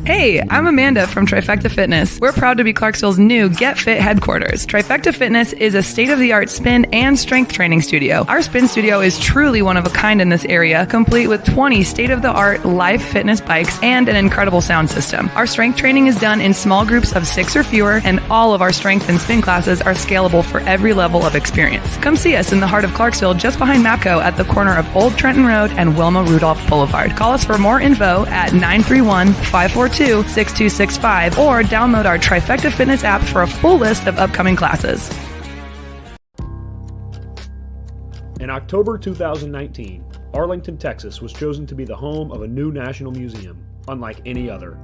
Hey, I'm Amanda from Trifecta Fitness. We're proud to be Clarksville's new Get Fit headquarters. Trifecta Fitness is a state-of-the-art spin and strength training studio. Our spin studio is truly one of a kind in this area, complete with 20 state-of-the-art live fitness bikes and an incredible sound system. Our strength training is done in small groups of 6 or fewer, and all of our strength and spin classes are scalable for every level of experience. Come see us in the heart of Clarksville, just behind MAPCO at the corner of Old Trenton Road and Wilma Rudolph Boulevard. Call us for more info at 931-542-6265 or download our Trifecta Fitness app for a full list of upcoming classes. In October 2019, Arlington, Texas was chosen to be the home of a new national museum, unlike any other.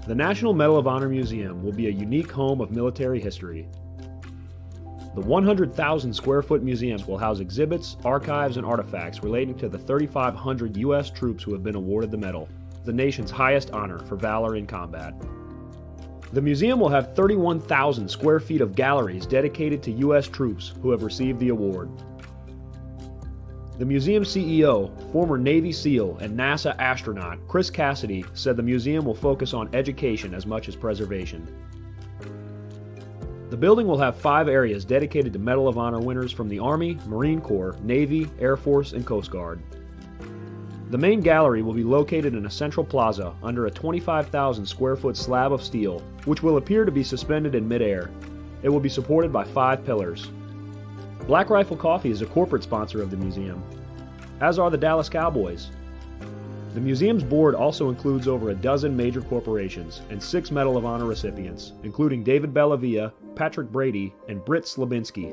The National Medal of Honor Museum will be a unique home of military history. The 100,000 square foot museum will house exhibits, archives, and artifacts relating to the 3,500 U.S. troops who have been awarded the medal, the nation's highest honor for valor in combat. The museum will have 31,000 square feet of galleries dedicated to U.S. troops who have received the award. The museum CEO, former Navy SEAL and NASA astronaut Chris Cassidy, said the museum will focus on education as much as preservation. The building will have 5 areas dedicated to Medal of Honor winners from the Army, Marine Corps, Navy, Air Force, and Coast Guard. The main gallery will be located in a central plaza under a 25,000 square foot slab of steel, which will appear to be suspended in midair. It will be supported by 5 pillars. Black Rifle Coffee is a corporate sponsor of the museum, as are the Dallas Cowboys. The museum's board also includes over a dozen major corporations and 6 Medal of Honor recipients, including David Bellavia, Patrick Brady, and Britt Slabinski.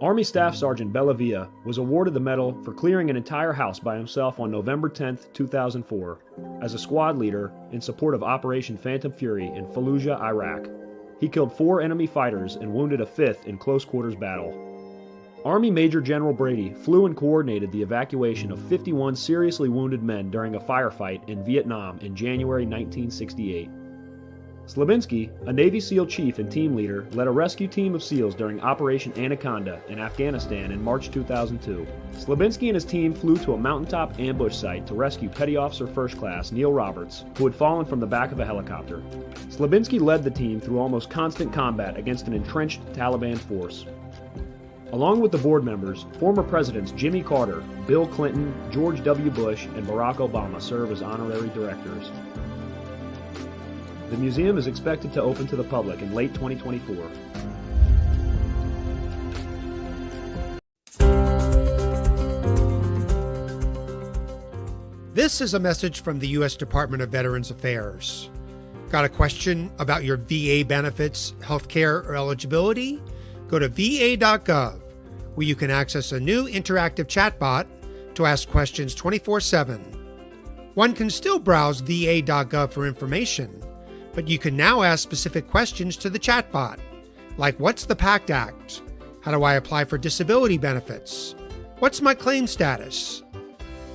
Army Staff Sergeant Bellavia was awarded the medal for clearing an entire house by himself on November 10, 2004, as a squad leader in support of Operation Phantom Fury in Fallujah, Iraq. He killed 4 enemy fighters and wounded a 5th in close quarters battle. Army Major General Brady flew and coordinated the evacuation of 51 seriously wounded men during a firefight in Vietnam in January 1968. Slabinski, a Navy SEAL chief and team leader, led a rescue team of SEALs during Operation Anaconda in Afghanistan in March 2002. Slabinski and his team flew to a mountaintop ambush site to rescue Petty Officer First Class Neil Roberts, who had fallen from the back of a helicopter. Slabinski led the team through almost constant combat against an entrenched Taliban force. Along with the board members, former presidents Jimmy Carter, Bill Clinton, George W. Bush, and Barack Obama serve as honorary directors. The museum is expected to open to the public in late 2024. This is a message from the U.S. Department of Veterans Affairs. Got a question about your VA benefits, healthcare, or eligibility? Go to va.gov, where you can access a new interactive chatbot to ask questions 24/7. One can still browse va.gov for information, but you can now ask specific questions to the chatbot, like what's the PACT Act? How do I apply for disability benefits? What's my claim status?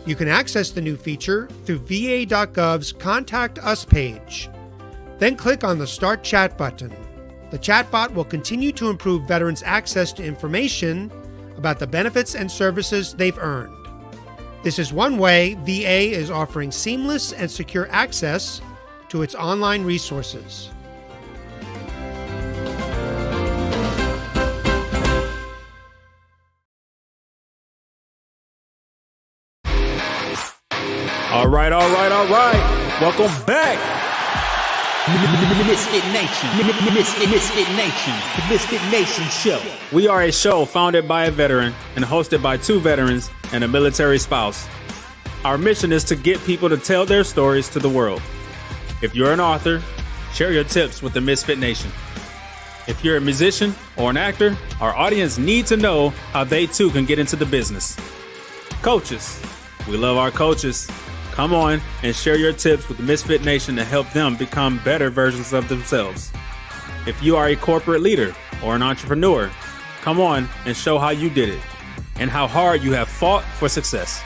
You can access the new feature through va.gov's Contact Us page. Then click on the Start Chat button. The chatbot will continue to improve veterans' access to information about the benefits and services they've earned. This is one way VA is offering seamless and secure access to its online resources. All right. Welcome back. Misfit Nation, the Misfit Nation Show. We are a show founded by a veteran and hosted by 2 veterans and a military spouse. Our mission is to get people to tell their stories to the world. If you're an author, share your tips with the Misfit Nation. If you're a musician or an actor, our audience needs to know how they too can get into the business. Coaches, we love our coaches. Come on and share your tips with the Misfit Nation to help them become better versions of themselves. If you are a corporate leader or an entrepreneur, come on and show how you did it and how hard you have fought for success.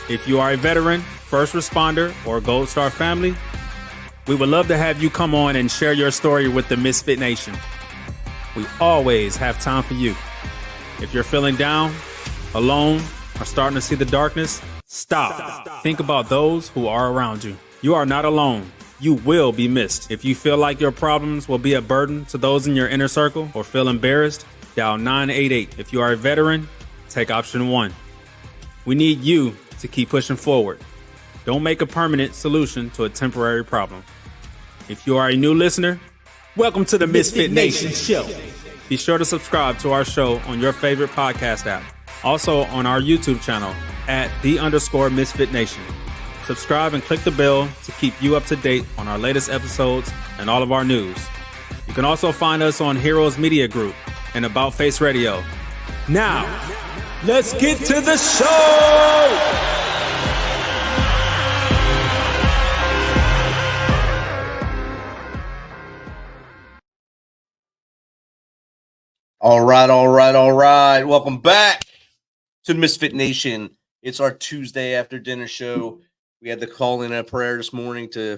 If you are a veteran, first responder, or Gold Star family, we would love to have you come on and share your story with the Misfit Nation. we always have time for you. If you're feeling down, alone, or starting to see the darkness, stop. Think about those who are around you. You are not alone. You will be missed. If you feel like your problems will be a burden to those in your inner circle or feel embarrassed, dial 988. If you are a veteran, take option 1. We need you to keep pushing forward. Don't make a permanent solution to a temporary problem. If you are a new listener, welcome to the MisFitNation Show. Be sure to subscribe to our show on your favorite podcast app. Also on our YouTube channel at @the_MisFitNation. Subscribe and click the bell to keep you up to date on our latest episodes and all of our news. You can also find us on Heroes Media Group and About Face Radio. Now, let's get to the show! All right. Welcome back to the Misfit Nation. It's our Tuesday after dinner show. We had to call in a prayer this morning to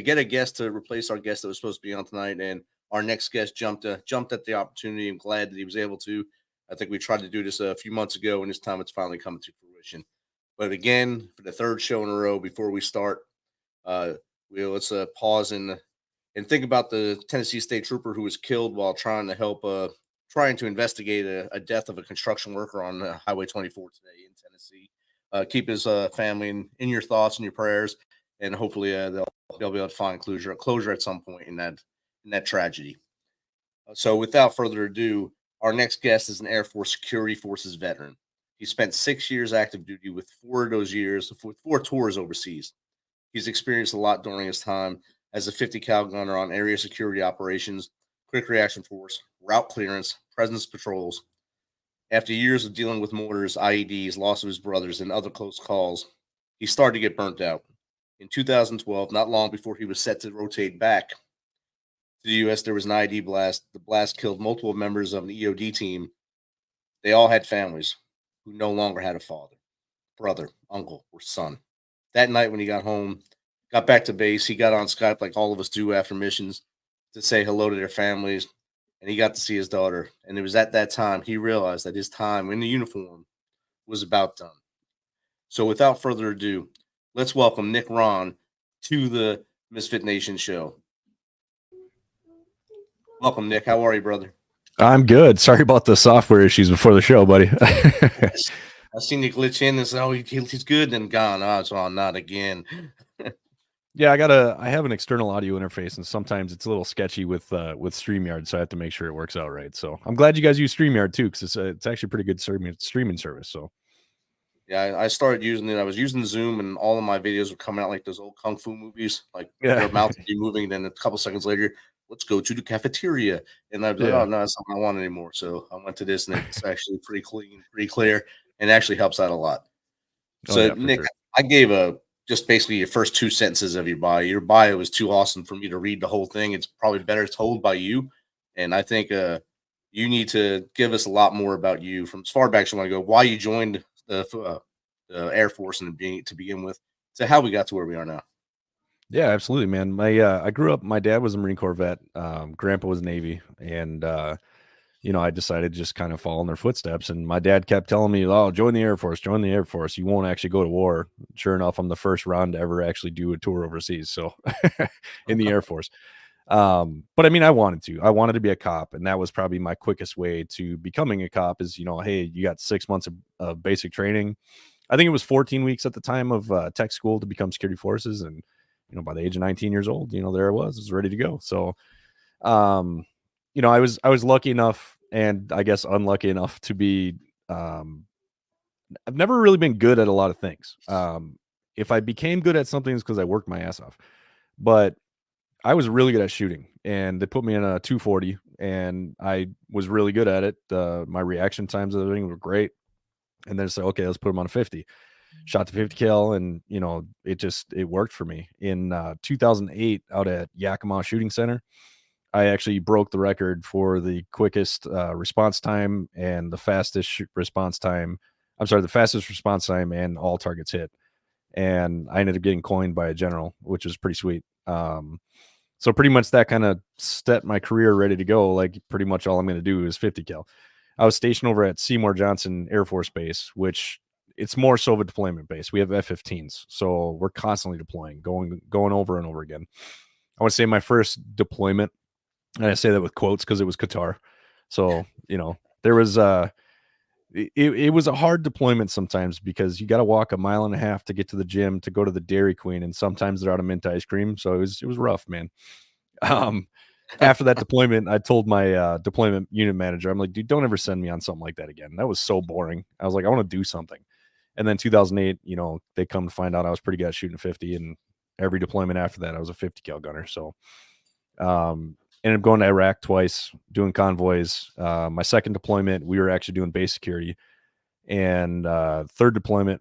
get a guest to replace our guest that was supposed to be on tonight, and our next guest jumped at the opportunity. I'm glad that he was able to. I think we tried to do this a few months ago, and this time it's finally coming to fruition. But again, for the third show in a row, before we start, let's pause and think about the Tennessee State Trooper who was killed while trying to investigate a death of a construction worker on Highway 24 today in Tennessee. Keep his family in your thoughts and your prayers, and hopefully they'll be able to find closure at some point in that tragedy. So without further ado, our next guest is an Air Force Security Forces veteran. He spent 6 years active duty with 4 of those years, 4 tours overseas. He's experienced a lot during his time as a 50 cal gunner on area security operations, quick reaction force, route clearance, presence patrols. After years of dealing with mortars, IEDs, loss of his brothers, and other close calls, he started to get burnt out. In 2012, not long before he was set to rotate back to the U.S., there was an IED blast. The blast killed multiple members of an EOD team. They all had families who no longer had a father, brother, uncle, or son. That night when he got home, got back to base, he got on Skype like all of us do after missions to say hello to their families. And he got to see his daughter. And it was at that time he realized that his time in the uniform was about done. So without further ado, let's welcome Nick Rahn to the Misfit Nation show. Welcome, Nick. How are you, brother? I'm good. Sorry about the software issues before the show, buddy. I seen you glitch in and say, "Oh, he's good," then gone. Oh, it's all not again. Yeah, I have an external audio interface, and sometimes it's a little sketchy with StreamYard, so I have to make sure it works out right. So I'm glad you guys use StreamYard too, because it's actually a pretty good streaming service. So yeah, I started using it. I was using Zoom, and all of my videos were coming out like those old kung fu movies, like their mouth would be moving, and then a couple seconds later, let's go to the cafeteria, and I was like, oh no, that's not what I want anymore. So I went to this, and it's actually pretty clean, pretty clear, and actually helps out a lot. So Nick, sure. I gave just basically your first 2 sentences of your bio. Your bio was too awesome for me to read the whole thing. It's probably better told by you. And I think you need to give us a lot more about you from as far back as you want to go, why you joined the Air Force and to begin with, to how we got to where we are now. Yeah, absolutely, man. I grew up, my dad was a Marine Corps vet. Grandpa was Navy. And, I decided to just kind of follow in their footsteps. And my dad kept telling me, oh, join the Air Force. You won't actually go to war. Sure enough, I'm the first round to ever actually do a tour overseas. So in the Air Force. But I mean, I wanted to be a cop. And that was probably my quickest way to becoming a cop is, hey, you got 6 months of basic training. I think it was 14 weeks at the time of tech school to become security forces. And, by the age of 19 years old, there I was ready to go. So, I was lucky enough and I guess unlucky enough to be, I've never really been good at a lot of things. If I became good at something, it's because I worked my ass off, but I was really good at shooting, and they put me in a 240 and I was really good at it. My reaction times of everything were great. And then it's like, okay, let's put them on a 50. Shot the 50 cal, and it worked for me. In 2008, out at Yakima Shooting Center, I actually broke the record for the quickest response time and the fastest response time. The fastest response time and all targets hit. And I ended up getting coined by a general, which was pretty sweet. So pretty much that kind of set my career ready to go. Like pretty much all I'm going to do is 50 cal. I was stationed over at Seymour Johnson Air Force Base, which it's more so of a deployment base. We have F-15s, so we're constantly deploying, going over and over again. I want to say my first deployment, and I say that with quotes because it was Qatar. So, there was it was a hard deployment sometimes because you got to walk a mile and a half to get to the gym to go to the Dairy Queen, and sometimes they're out of mint ice cream. So it was rough, man. After that deployment, I told my deployment unit manager, I'm like, dude, don't ever send me on something like that again. That was so boring. I was like, I want to do something. And then 2008, they come to find out I was pretty good at shooting 50, and every deployment after that, I was a 50 cal gunner. So, ended up going to Iraq twice, doing convoys. My second deployment, we were actually doing base security, and fourth deployment,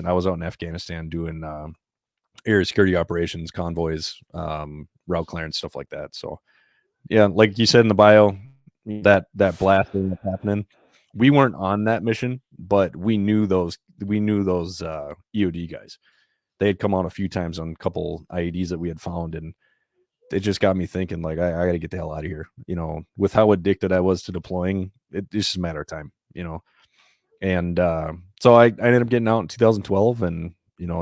I was out in Afghanistan doing area security operations, convoys, route clearance, stuff like that. So, yeah, like you said in the bio, that blasting that's happening, we weren't on that mission, but we knew those EOD guys. They had come on a few times on a couple IEDs that we had found, and it just got me thinking, like, I got to get the hell out of here. With how addicted I was to deploying, it's just a matter of time. And so I ended up getting out in 2012, and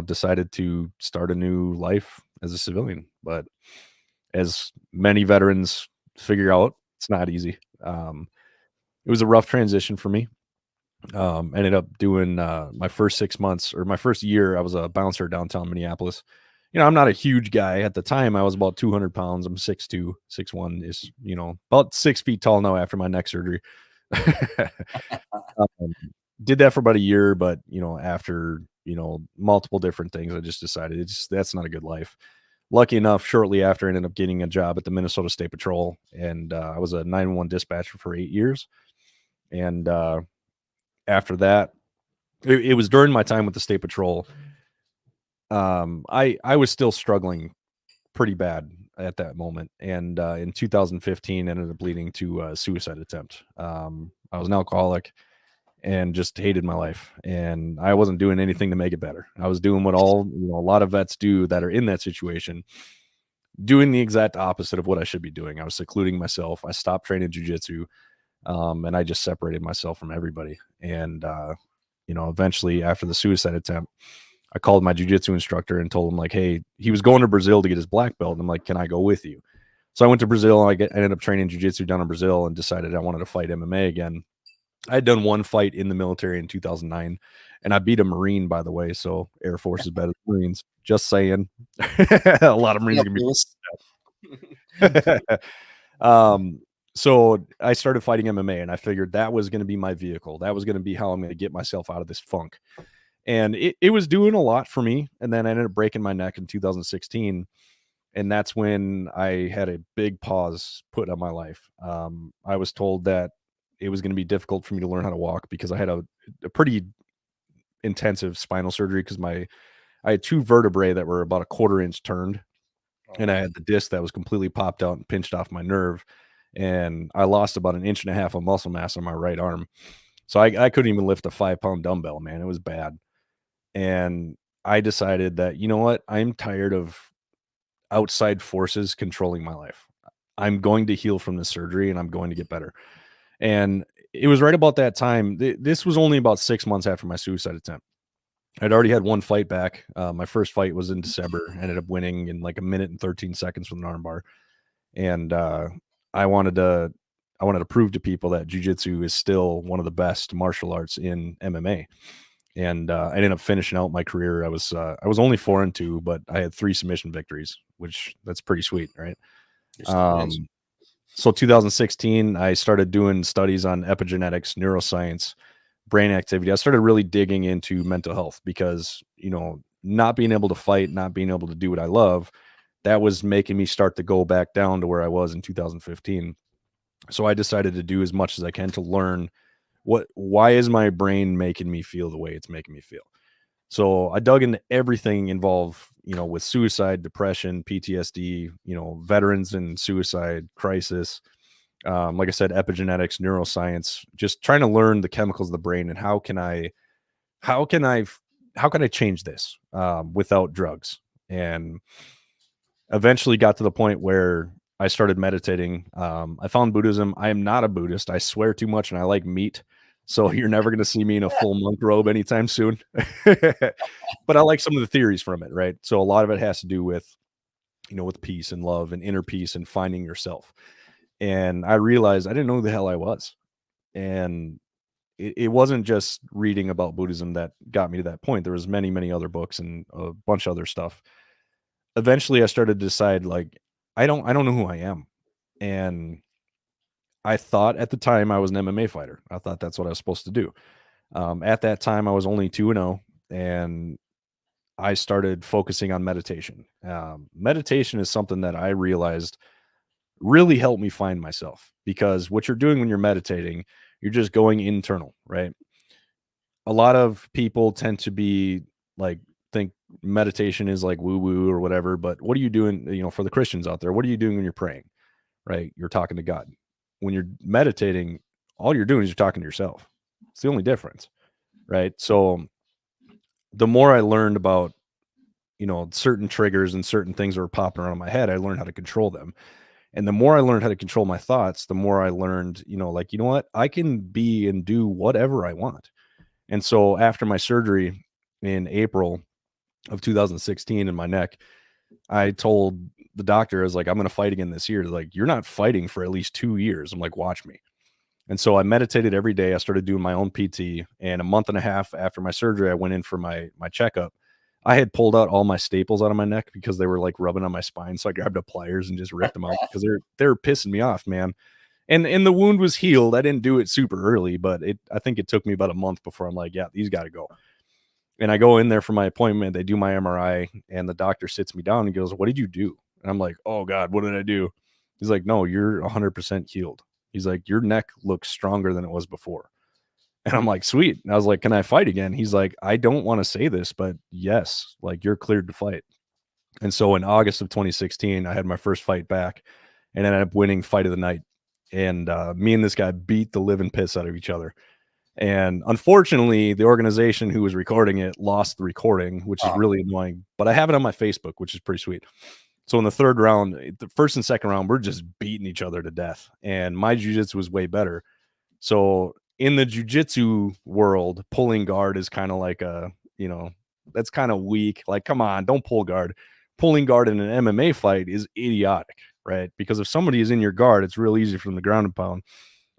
decided to start a new life as a civilian. But as many veterans figure out, it's not easy. It was a rough transition for me. Ended up doing my first 6 months, or my first year, I was a bouncer downtown Minneapolis. I'm not a huge guy. At the time, I was about 200 pounds. I'm 6'2", 6'1", is, about 6 feet tall now after my neck surgery. Did that for about a year, but, after, multiple different things, I just decided that's not a good life. Lucky enough, shortly after, I ended up getting a job at the Minnesota State Patrol, and I was a 911 dispatcher for 8 years. And after that, it was during my time with the State Patrol. I was still struggling pretty bad at that moment, and in 2015 ended up leading to a suicide attempt. I was an alcoholic and just hated my life, and I wasn't doing anything to make it better. I was doing what a lot of vets do that are in that situation, doing the exact opposite of what I should be doing. I was secluding myself. I stopped training jiu-jitsu, and I just separated myself from everybody. And eventually, after the suicide attempt, I called my jiu-jitsu instructor and told him, like, hey, he was going to Brazil to get his black belt. And I'm like, can I go with you? So I went to Brazil, and I ended up training jiu-jitsu down in Brazil, and decided I wanted to fight MMA again. I had done one fight in the military in 2009, and I beat a Marine, by the way. So Air Force is better than Marines. Just saying. A lot of Marines are going to be. So I started fighting MMA, and I figured that was going to be my vehicle. That was going to be how I'm going to get myself out of this funk. And it was doing a lot for me. And then I ended up breaking my neck in 2016. And that's when I had a big pause put on my life. I was told that it was going to be difficult for me to learn how to walk because I had a pretty intensive spinal surgery, because I had 2 vertebrae that were about a 1/4 inch turned. And I had the disc that was completely popped out and pinched off my nerve. And I lost about 1.5 inches of muscle mass on my right arm. So I couldn't even lift a 5-pound dumbbell, man. It was bad. And I decided that, you know what? I'm tired of outside forces controlling my life. I'm going to heal from this surgery, and I'm going to get better. And it was right about that time. This was only about 6 months after my suicide attempt. I'd already had one fight back. My first fight was in December. Ended up winning in like 1 minute and 13 seconds with an armbar. And I wanted to prove to people that jiu-jitsu is still one of the best martial arts in MMA. And I ended up finishing out my career. I was only 4-2, but I had 3 submission victories, which that's pretty sweet, right? So 2016, I started doing studies on epigenetics, neuroscience, brain activity. I started really digging into mental health because, not being able to fight, not being able to do what I love, that was making me start to go back down to where I was in 2015. So I decided to do as much as I can to learn why is my brain making me feel the way it's making me feel. So I dug into everything involved, with suicide, depression, PTSD, veterans and suicide crisis. Like I said, epigenetics, neuroscience, just trying to learn the chemicals of the brain, and how can I change this without drugs. And eventually got to the point where I started meditating. I found Buddhism. I am not a Buddhist. I swear too much and I like meat. So you're never going to see me in a full monk robe anytime soon. But I like some of the theories from it, right? So a lot of it has to do with, with peace and love and inner peace and finding yourself. And I realized I didn't know who the hell I was. And it wasn't just reading about Buddhism that got me to that point. There was many, many other books and a bunch of other stuff. Eventually I started to decide, like, I don't know who I am. And I thought at the time I was an MMA fighter. I thought that's what I was supposed to do. At that time I was only 2-0, and I started focusing on meditation. Meditation is something that I realized really helped me find myself, because what you're doing when you're meditating, you're just going internal, right? A lot of people tend to be like, think meditation is like woo woo or whatever, but what are you doing? For the Christians out there, what are you doing when you're praying, right? You're talking to God. When you're meditating, all you're doing is you're talking to yourself. It's the only difference, right? So the more I learned about, certain triggers and certain things that were popping around in my head, I learned how to control them. And the more I learned how to control my thoughts, the more I learned, like, you know what, I can be and do whatever I want. And so after my surgery in April of 2016 in my neck, I told the doctor, I was like, I'm going to fight again this year. They're like, you're not fighting for at least 2 years. I'm like, watch me. And so I meditated every day. I started doing my own PT, and a month and a half after my surgery, I went in for my checkup. I had pulled out all my staples out of my neck because they were like rubbing on my spine. So I grabbed the pliers and just ripped them out because they're pissing me off, man. And the wound was healed. I didn't do it super early, but I think it took me about a month before I'm like, yeah, these got to go. And I go in there for my appointment. They do my MRI, and the doctor sits me down and goes, what did you do? And I'm like, oh God, what did I do? He's like, no, you're 100% healed. He's like, your neck looks stronger than it was before. And I'm like, sweet. And I was like, can I fight again? He's like, I don't want to say this, but yes, like, you're cleared to fight. And so in August of 2016, I had my first fight back and ended up winning fight of the night. And me and this guy beat the living piss out of each other. And unfortunately, the organization who was recording it lost the recording, which is really annoying. But I have it on my Facebook, which is pretty sweet. So in the third round, the first and second round, we're just beating each other to death. And my jiu-jitsu was way better. So in the jiu-jitsu world, pulling guard is kind of like that's kind of weak. Like, come on, don't pull guard. Pulling guard in an MMA fight is idiotic, right? Because if somebody is in your guard, it's real easy for them to ground and pound.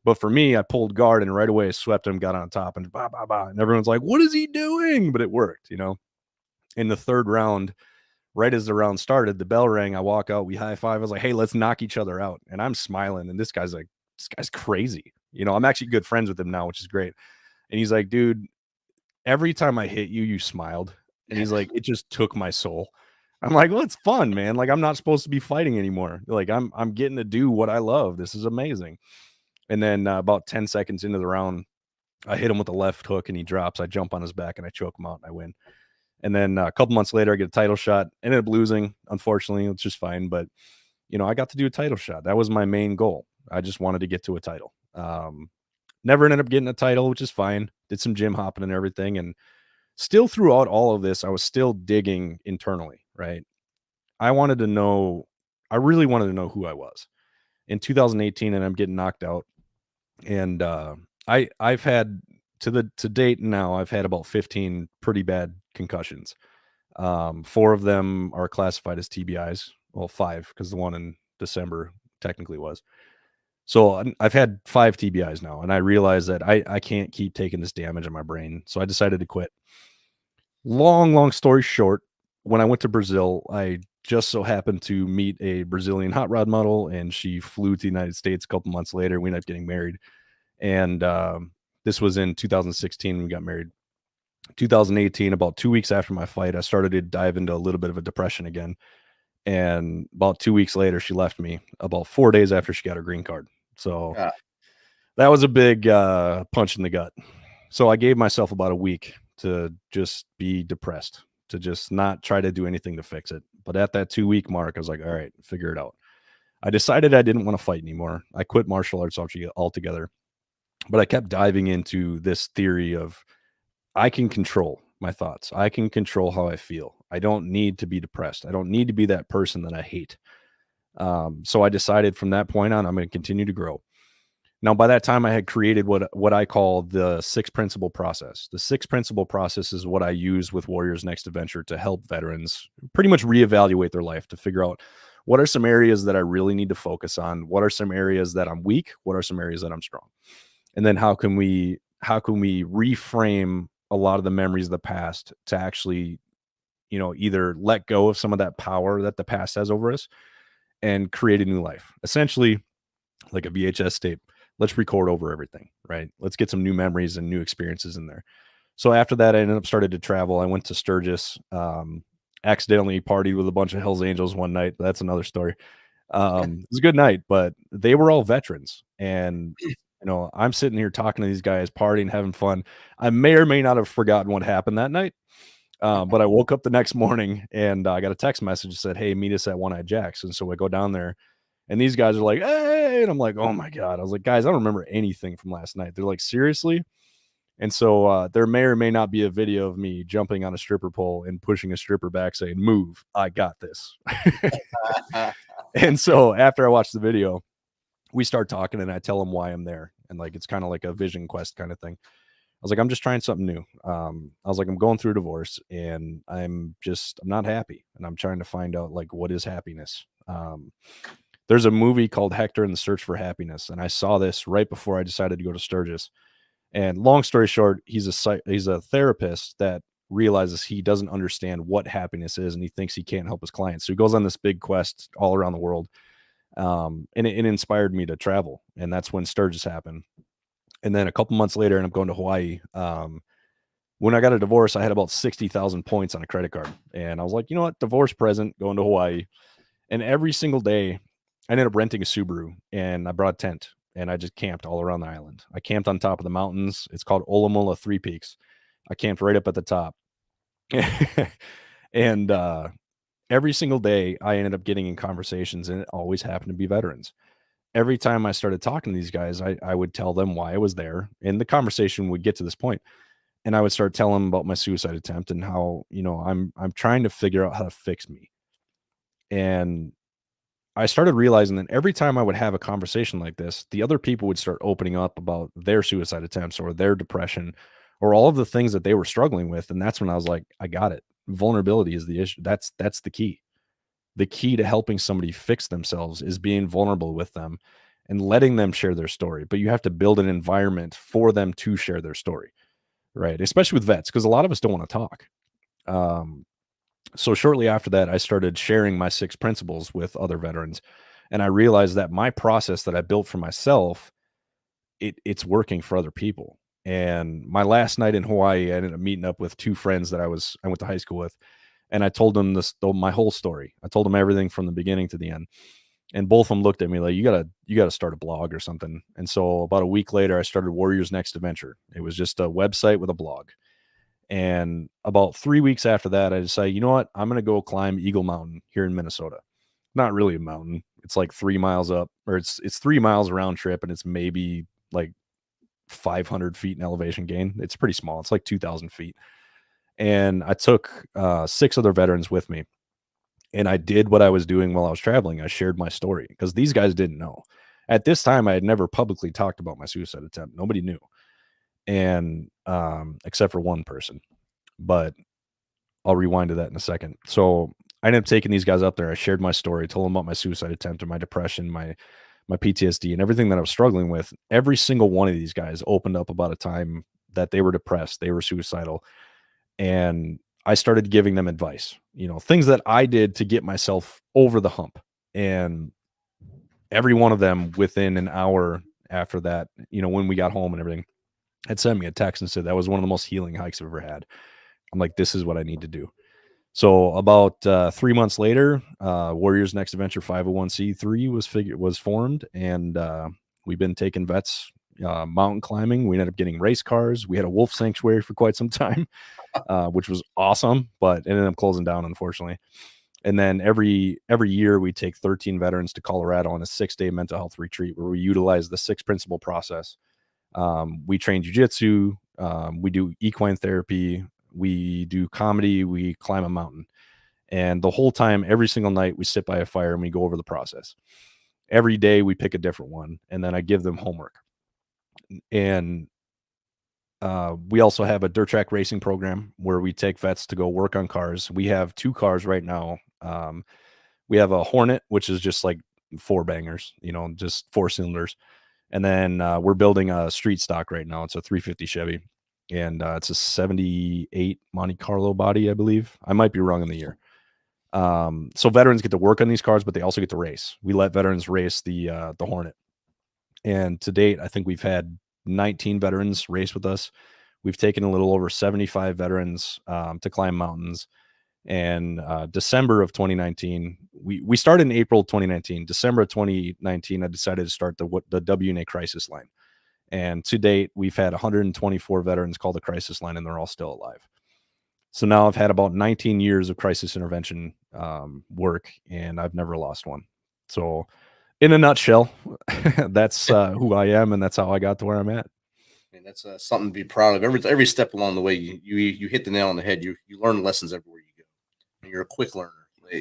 But for me, I pulled guard and right away I swept him, got on top, and bah, bah, bah. And everyone's like, what is he doing? But it worked, In the third round, right as the round started, the bell rang. I walk out, we high five. I was like, hey, let's knock each other out. And I'm smiling. And this guy's like, this guy's crazy. I'm actually good friends with him now, which is great. And he's like, dude, every time I hit you, you smiled. And he's like, it just took my soul. I'm like, well, it's fun, man. Like, I'm not supposed to be fighting anymore. Like, I'm getting to do what I love. This is amazing. And then about 10 seconds into the round, I hit him with a left hook and he drops. I jump on his back and I choke him out and I win. And then a couple months later, I get a title shot. Ended up losing, unfortunately, which is fine. But, I got to do a title shot. That was my main goal. I just wanted to get to a title. Never ended up getting a title, which is fine. Did some gym hopping and everything. And still throughout all of this, I was still digging internally, right? I really wanted to know who I was. In 2018, and I'm getting knocked out. And I've had to date now, I've had about 15 pretty bad concussions. 4 of them are classified as TBIs. Well, 5, because the one in December technically was. So I've had 5 TBIs now, and I realized that I can't keep taking this damage on my brain. So I decided to quit. Long story short, when I went to Brazil, I just so happened to meet a Brazilian hot rod model, and she flew to the United States a couple months later. We ended up getting married. And this was in 2016 when we got married. 2018, about 2 weeks after my fight, I started to dive into a little bit of a depression again. And about 2 weeks later, she left me about 4 days after she got her green card. So that was a big punch in the gut. So I gave myself about a week to just be depressed, to just not try to do anything to fix it. But at that 2-week mark, I was like, all right, figure it out. I decided I didn't want to fight anymore. I quit martial arts altogether. But I kept diving into this theory of I can control my thoughts. I can control how I feel. I don't need to be depressed. I don't need to be that person that I hate. So I decided from that point on, I'm going to continue to grow. Now, by that time, I had created what I call the 6 principle process. The 6 principle process is what I use with Warriors Next Adventure to help veterans pretty much reevaluate their life, to figure out what are some areas that I really need to focus on, what are some areas that I'm weak, what are some areas that I'm strong, and then how can we reframe a lot of the memories of the past to actually, either let go of some of that power that the past has over us and create a new life. Essentially, like a VHS tape. Let's record over everything, right? Let's get some new memories and new experiences in there. So after that, I ended up started to travel. I went to Sturgis, accidentally partied with a bunch of Hells Angels one night. That's another story. It was a good night, but they were all veterans. And, I'm sitting here talking to these guys, partying, having fun. I may or may not have forgotten what happened that night. But I woke up the next morning and I got a text message that said, "Hey, meet us at One Eye Jack's." And so I go down there. And these guys are like, "Hey," and I'm like, "Oh my God." I was like, "Guys, I don't remember anything from last night." They're like, "Seriously?" And so there may or may not be a video of me jumping on a stripper pole and pushing a stripper back saying, "Move, I got this." And so after I watched the video, we start talking and I tell them why I'm there. And like, it's kind of like a vision quest kind of thing. I was like, I'm just trying something new. I was like, I'm going through a divorce and I'm not happy. And I'm trying to find out like, what is happiness? There's a movie called Hector and the Search for Happiness. And I saw this right before I decided to go to Sturgis. And long story short, he's a therapist that realizes he doesn't understand what happiness is. And he thinks he can't help his clients. So he goes on this big quest all around the world. And it inspired me to travel. And that's when Sturgis happened. And then a couple months later, and I'm going to Hawaii. When I got a divorce, I had about 60,000 points on a credit card. And I was like, you know what? Divorce present, going to Hawaii. And every single day, I ended up renting a Subaru and I brought a tent and I just camped all around the island. I camped on top of the mountains. It's called Olamola Three Peaks. I camped right up at the top. And every single day I ended up getting in conversations, and it always happened to be veterans. Every time I started talking to these guys, I would tell them why I was there, and the conversation would get to this point. And I would start telling them about my suicide attempt and how, I'm trying to figure out how to fix me. And I started realizing that every time I would have a conversation like this, the other people would start opening up about their suicide attempts or their depression or all of the things that they were struggling with. And that's when I was like, I got it. Vulnerability is the issue. That's the key. The key to helping somebody fix themselves is being vulnerable with them and letting them share their story. But you have to build an environment for them to share their story, right? Especially with vets, because a lot of us don't want to talk. So shortly after that, I started sharing my 6 principles with other veterans. And I realized that my process that I built for myself, it's working for other people. And my last night in Hawaii, I ended up meeting up with 2 friends that I went to high school with. And I told them my whole story. I told them everything from the beginning to the end. And both of them looked at me like, you gotta start a blog or something. And so about a week later, I started Warriors Next Adventure. It was just a website with a blog. And about 3 weeks after that, I decided, you know what? I'm going to go climb Eagle Mountain here in Minnesota. Not really a mountain. It's like 3 miles up, or it's 3 miles round trip. And it's maybe like 500 feet in elevation gain. It's pretty small. It's like 2,000 feet. And I took 6 other veterans with me. And I did what I was doing while I was traveling. I shared my story because these guys didn't know. At this time, I had never publicly talked about my suicide attempt. Nobody knew. And except for one person, but I'll rewind to that in a second. So I ended up taking these guys up there. I shared my story, told them about my suicide attempt and my depression, my PTSD and everything that I was struggling with. Every single one of these guys opened up about a time that they were depressed, they were suicidal. And I started giving them advice, things that I did to get myself over the hump. And every one of them within an hour after that, when we got home and everything, had sent me a text and said that was one of the most healing hikes I've ever had. I'm like, this is what I need to do. So about 3 months later, Warriors Next Adventure 501c3 was formed, and we've been taking vets mountain climbing. We ended up getting race cars. We had a wolf sanctuary for quite some time, which was awesome, but ended up closing down, unfortunately. And then every year we take 13 veterans to Colorado on a 6-day mental health retreat where we utilize the 6 principle process. We train jiu-jitsu. We do equine therapy. we do comedy, we climb a mountain. And the whole time, every single night, we sit by a fire and we go over the process. Every day we pick a different one, and then I give them homework. And we also have a dirt track racing program where we take vets to go work on cars. We have 2 cars right now. We have a Hornet, which is just like 4 bangers, just 4 cylinders. And then we're building a street stock right now. It's a 350 Chevy, and it's a 78 Monte Carlo body, I believe. I might be wrong in the year. So veterans get to work on these cars, but they also get to race. We let veterans race the Hornet. And to date, I think we've had 19 veterans race with us. We've taken a little over 75 veterans to climb mountains. And December of 2019, we started in April 2019. December of 2019, I decided to start the WNA crisis line. And to date, we've had 124 veterans call the crisis line, and they're all still alive. So now I've had about 19 years of crisis intervention work, and I've never lost one. So in a nutshell, that's who I am, and that's how I got to where I'm at. And that's something to be proud of. Every step along the way, you hit the nail on the head. You learn lessons everywhere you go. And you're a quick learner.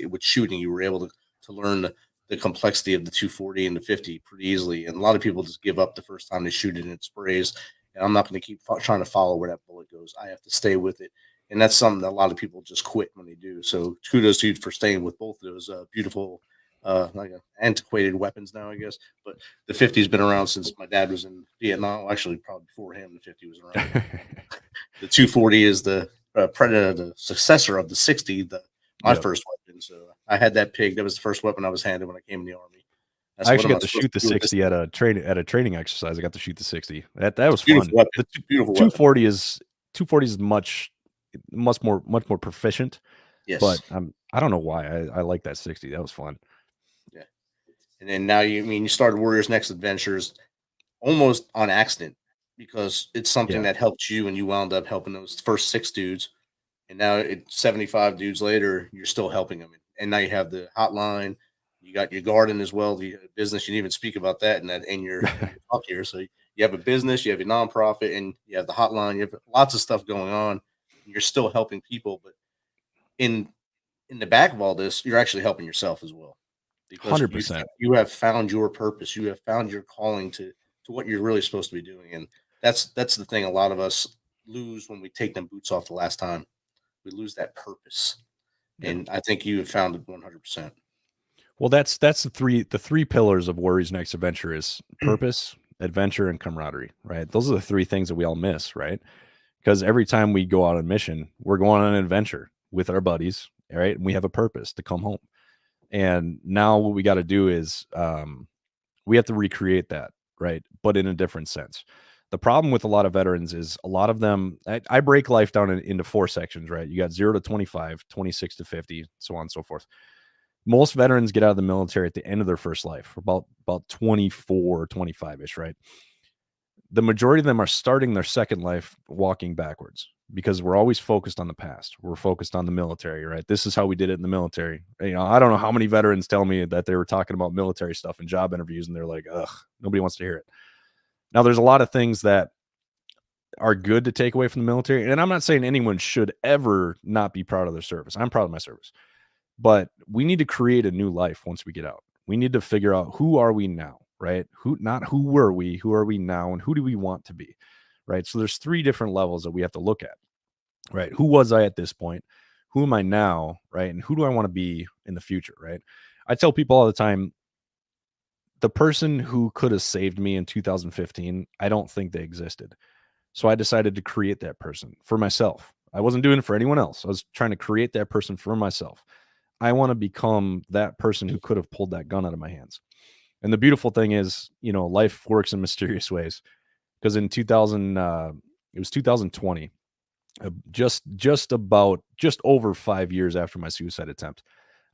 With shooting, you were able to learn the complexity of the 240 and the 50 pretty easily. And a lot of people just give up the first time they shoot it and it sprays. And I'm not going to keep trying to follow where that bullet goes. I have to stay with it. And that's something that a lot of people just quit when they do. So kudos to you for staying with both of those beautiful, like antiquated weapons now, I guess. But the 50's been around since my dad was in Vietnam. Actually, probably before him, the 50 was around. The 240 is the predator, the successor of the 60, my first weapon. So I had that pig. That was the first weapon I was handed when I came in the Army. I actually got to shoot the 60 at a training exercise. I got to shoot the 60. That was fun. The 240 is much more proficient. Yes. But I don't know why I like that 60. That was fun. Yeah. And then now you started Warriors Next Adventures almost on accident because it's something that helped you and you wound up helping those first 6 dudes. And now 75 dudes later, you're still helping them. And now you have the hotline, you got your garden as well, the business. You didn't even speak about that in your talk here. So you have a business, you have a nonprofit, and you have the hotline. You have lots of stuff going on. You're still helping people, but in the back of all this, you're actually helping yourself as well. Because 100%. You have found your purpose. You have found your calling to what you're really supposed to be doing. And that's the thing a lot of us lose when we take them boots off the last time. We lose that purpose. Yeah. And I think you have found it 100%. Well, that's the three pillars of Warriors Next Adventure is purpose, adventure, and camaraderie, right? Those are the 3 things that we all miss, right? Because every time we go out on mission, we're going on an adventure with our buddies, right? And we have a purpose to come home. And now what we got to do is we have to recreate that, right? But in a different sense. The problem with a lot of veterans is a lot of them, I break life down into 4 sections, right? You got 0 to 25, 26 to 50, so on and so forth. Most veterans get out of the military at the end of their first life, about 24, 25-ish, right? The majority of them are starting their second life walking backwards because we're always focused on the past. We're focused on the military, right? This is how we did it in the military. I don't know how many veterans tell me that they were talking about military stuff in job interviews and they're like, ugh, nobody wants to hear it. Now, there's a lot of things that are good to take away from the military. And I'm not saying anyone should ever not be proud of their service. I'm proud of my service. But we need to create a new life once we get out. We need to figure out who are we now, right? Not who were we, who are we now, and who do we want to be, right? So there's 3 different levels that we have to look at, right? Who was I at this point? Who am I now, right? And who do I want to be in the future, right? I tell people all the time, the person who could have saved me in 2015, I don't think they existed. So I decided to create that person for myself. I wasn't doing it for anyone else. I was trying to create that person for myself. I want to become that person who could have pulled that gun out of my hands. And the beautiful thing is, life works in mysterious ways. Because in 2020, just over 5 years after my suicide attempt,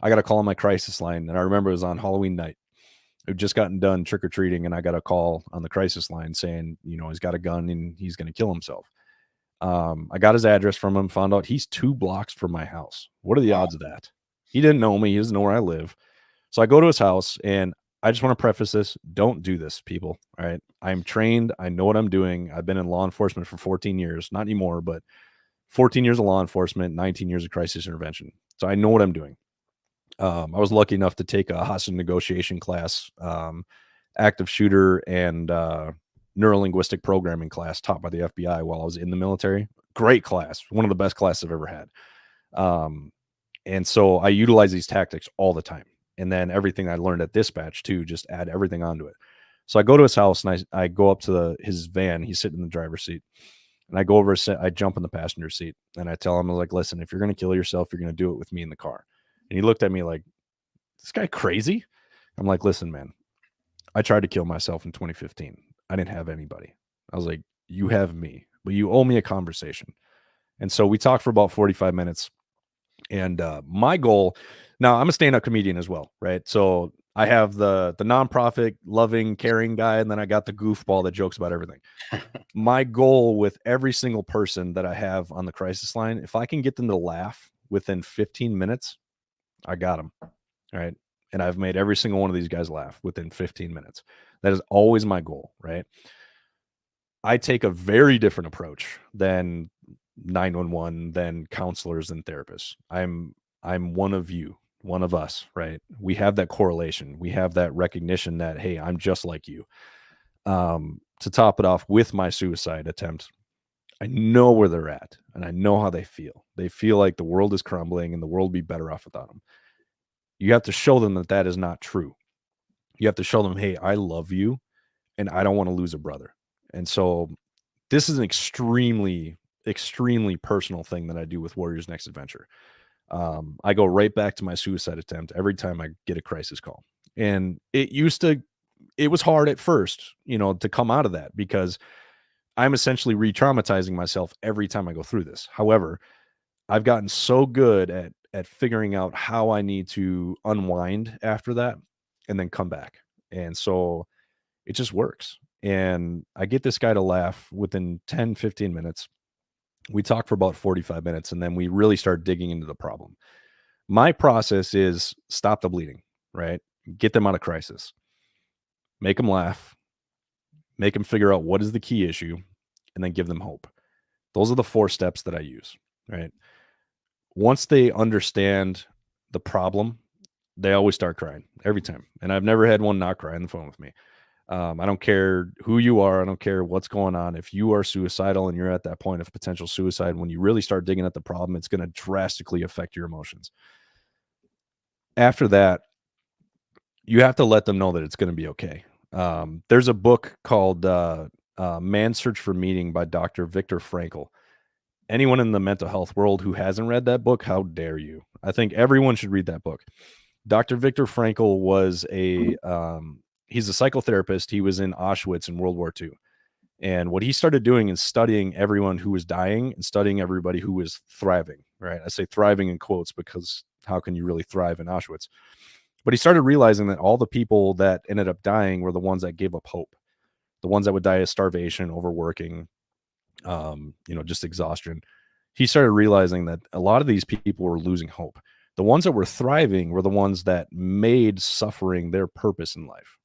I got a call on my crisis line, and I remember it was on Halloween night. I'd just gotten done trick-or-treating, and I got a call on the crisis line saying, he's got a gun and he's going to kill himself. I got his address from him, found out he's 2 blocks from my house. What are the odds of that? He didn't know me. He doesn't know where I live. So I go to his house, and I just want to preface this. Don't do this, people. All right. I'm trained. I know what I'm doing. I've been in law enforcement for 14 years. Not anymore, but 14 years of law enforcement, 19 years of crisis intervention. So I know what I'm doing. I was lucky enough to take a hostage negotiation class, active shooter, and neurolinguistic programming class taught by the FBI while I was in the military. Great class, one of the best classes I've ever had. And so I utilize these tactics all the time. And then everything I learned at dispatch too, just add everything onto it. So I go to his house and I go up to his van. He's sitting in the driver's seat. And I go over, I jump in the passenger seat and I tell him, I'm like, listen, if you're going to kill yourself, you're going to do it with me in the car. And he looked at me like, this guy crazy? I'm like, listen, man, I tried to kill myself in 2015. I didn't have anybody. I was like, you have me, but you owe me a conversation. And so we talked for about 45 minutes. And my goal, now I'm a stand-up comedian as well, right? So I have the nonprofit, loving, caring guy, and then I got the goofball that jokes about everything. My goal with every single person that I have on the crisis line, if I can get them to laugh within 15 minutes, I got them, right? And I've made every single one of these guys laugh within 15 minutes. That is always my goal, right? I take a very different approach than 911, than counselors and therapists. I'm one of you, one of us, right? We have that correlation. We have that recognition that, hey, I'm just like you. To top it off with my suicide attempt, I know where they're at and I know how they feel. They feel like the world is crumbling and the world would be better off without them. You have to show them that that is not true. You have to show them, hey, I love you and I don't want to lose a brother. And so this is an extremely, extremely personal thing that I do with Warriors Next Adventure. I go right back to my suicide attempt every time I get a crisis call. And it was hard at first, to come out of that because I'm essentially re-traumatizing myself every time I go through this. However, I've gotten so good at figuring out how I need to unwind after that and then come back. And so it just works. And I get this guy to laugh within 10, 15 minutes. We talk for about 45 minutes and then we really start digging into the problem. My process is stop the bleeding, right? Get them out of crisis. Make them laugh. Make them figure out what is the key issue and then give them hope. Those are the 4 steps that I use, right? Once they understand the problem, they always start crying every time. And I've never had one not cry on the phone with me. I don't care who you are. I don't care what's going on. If you are suicidal and you're at that point of potential suicide, when you really start digging at the problem, it's going to drastically affect your emotions. After that, you have to let them know that it's going to be okay. There's a book called Man's Search for Meaning by Dr. Viktor Frankl. Anyone in the mental health world who hasn't read that book, how dare you? I think everyone should read that book. Dr. Viktor Frankl was he's a psychotherapist. He was in Auschwitz in World War II. And what he started doing is studying everyone who was dying and studying everybody who was thriving, right? I say thriving in quotes because how can you really thrive in Auschwitz? But he started realizing that all the people that ended up dying were the ones that gave up hope. The ones that would die of starvation, overworking, just exhaustion. He started realizing that a lot of these people were losing hope. The ones that were thriving were the ones that made suffering their purpose in life.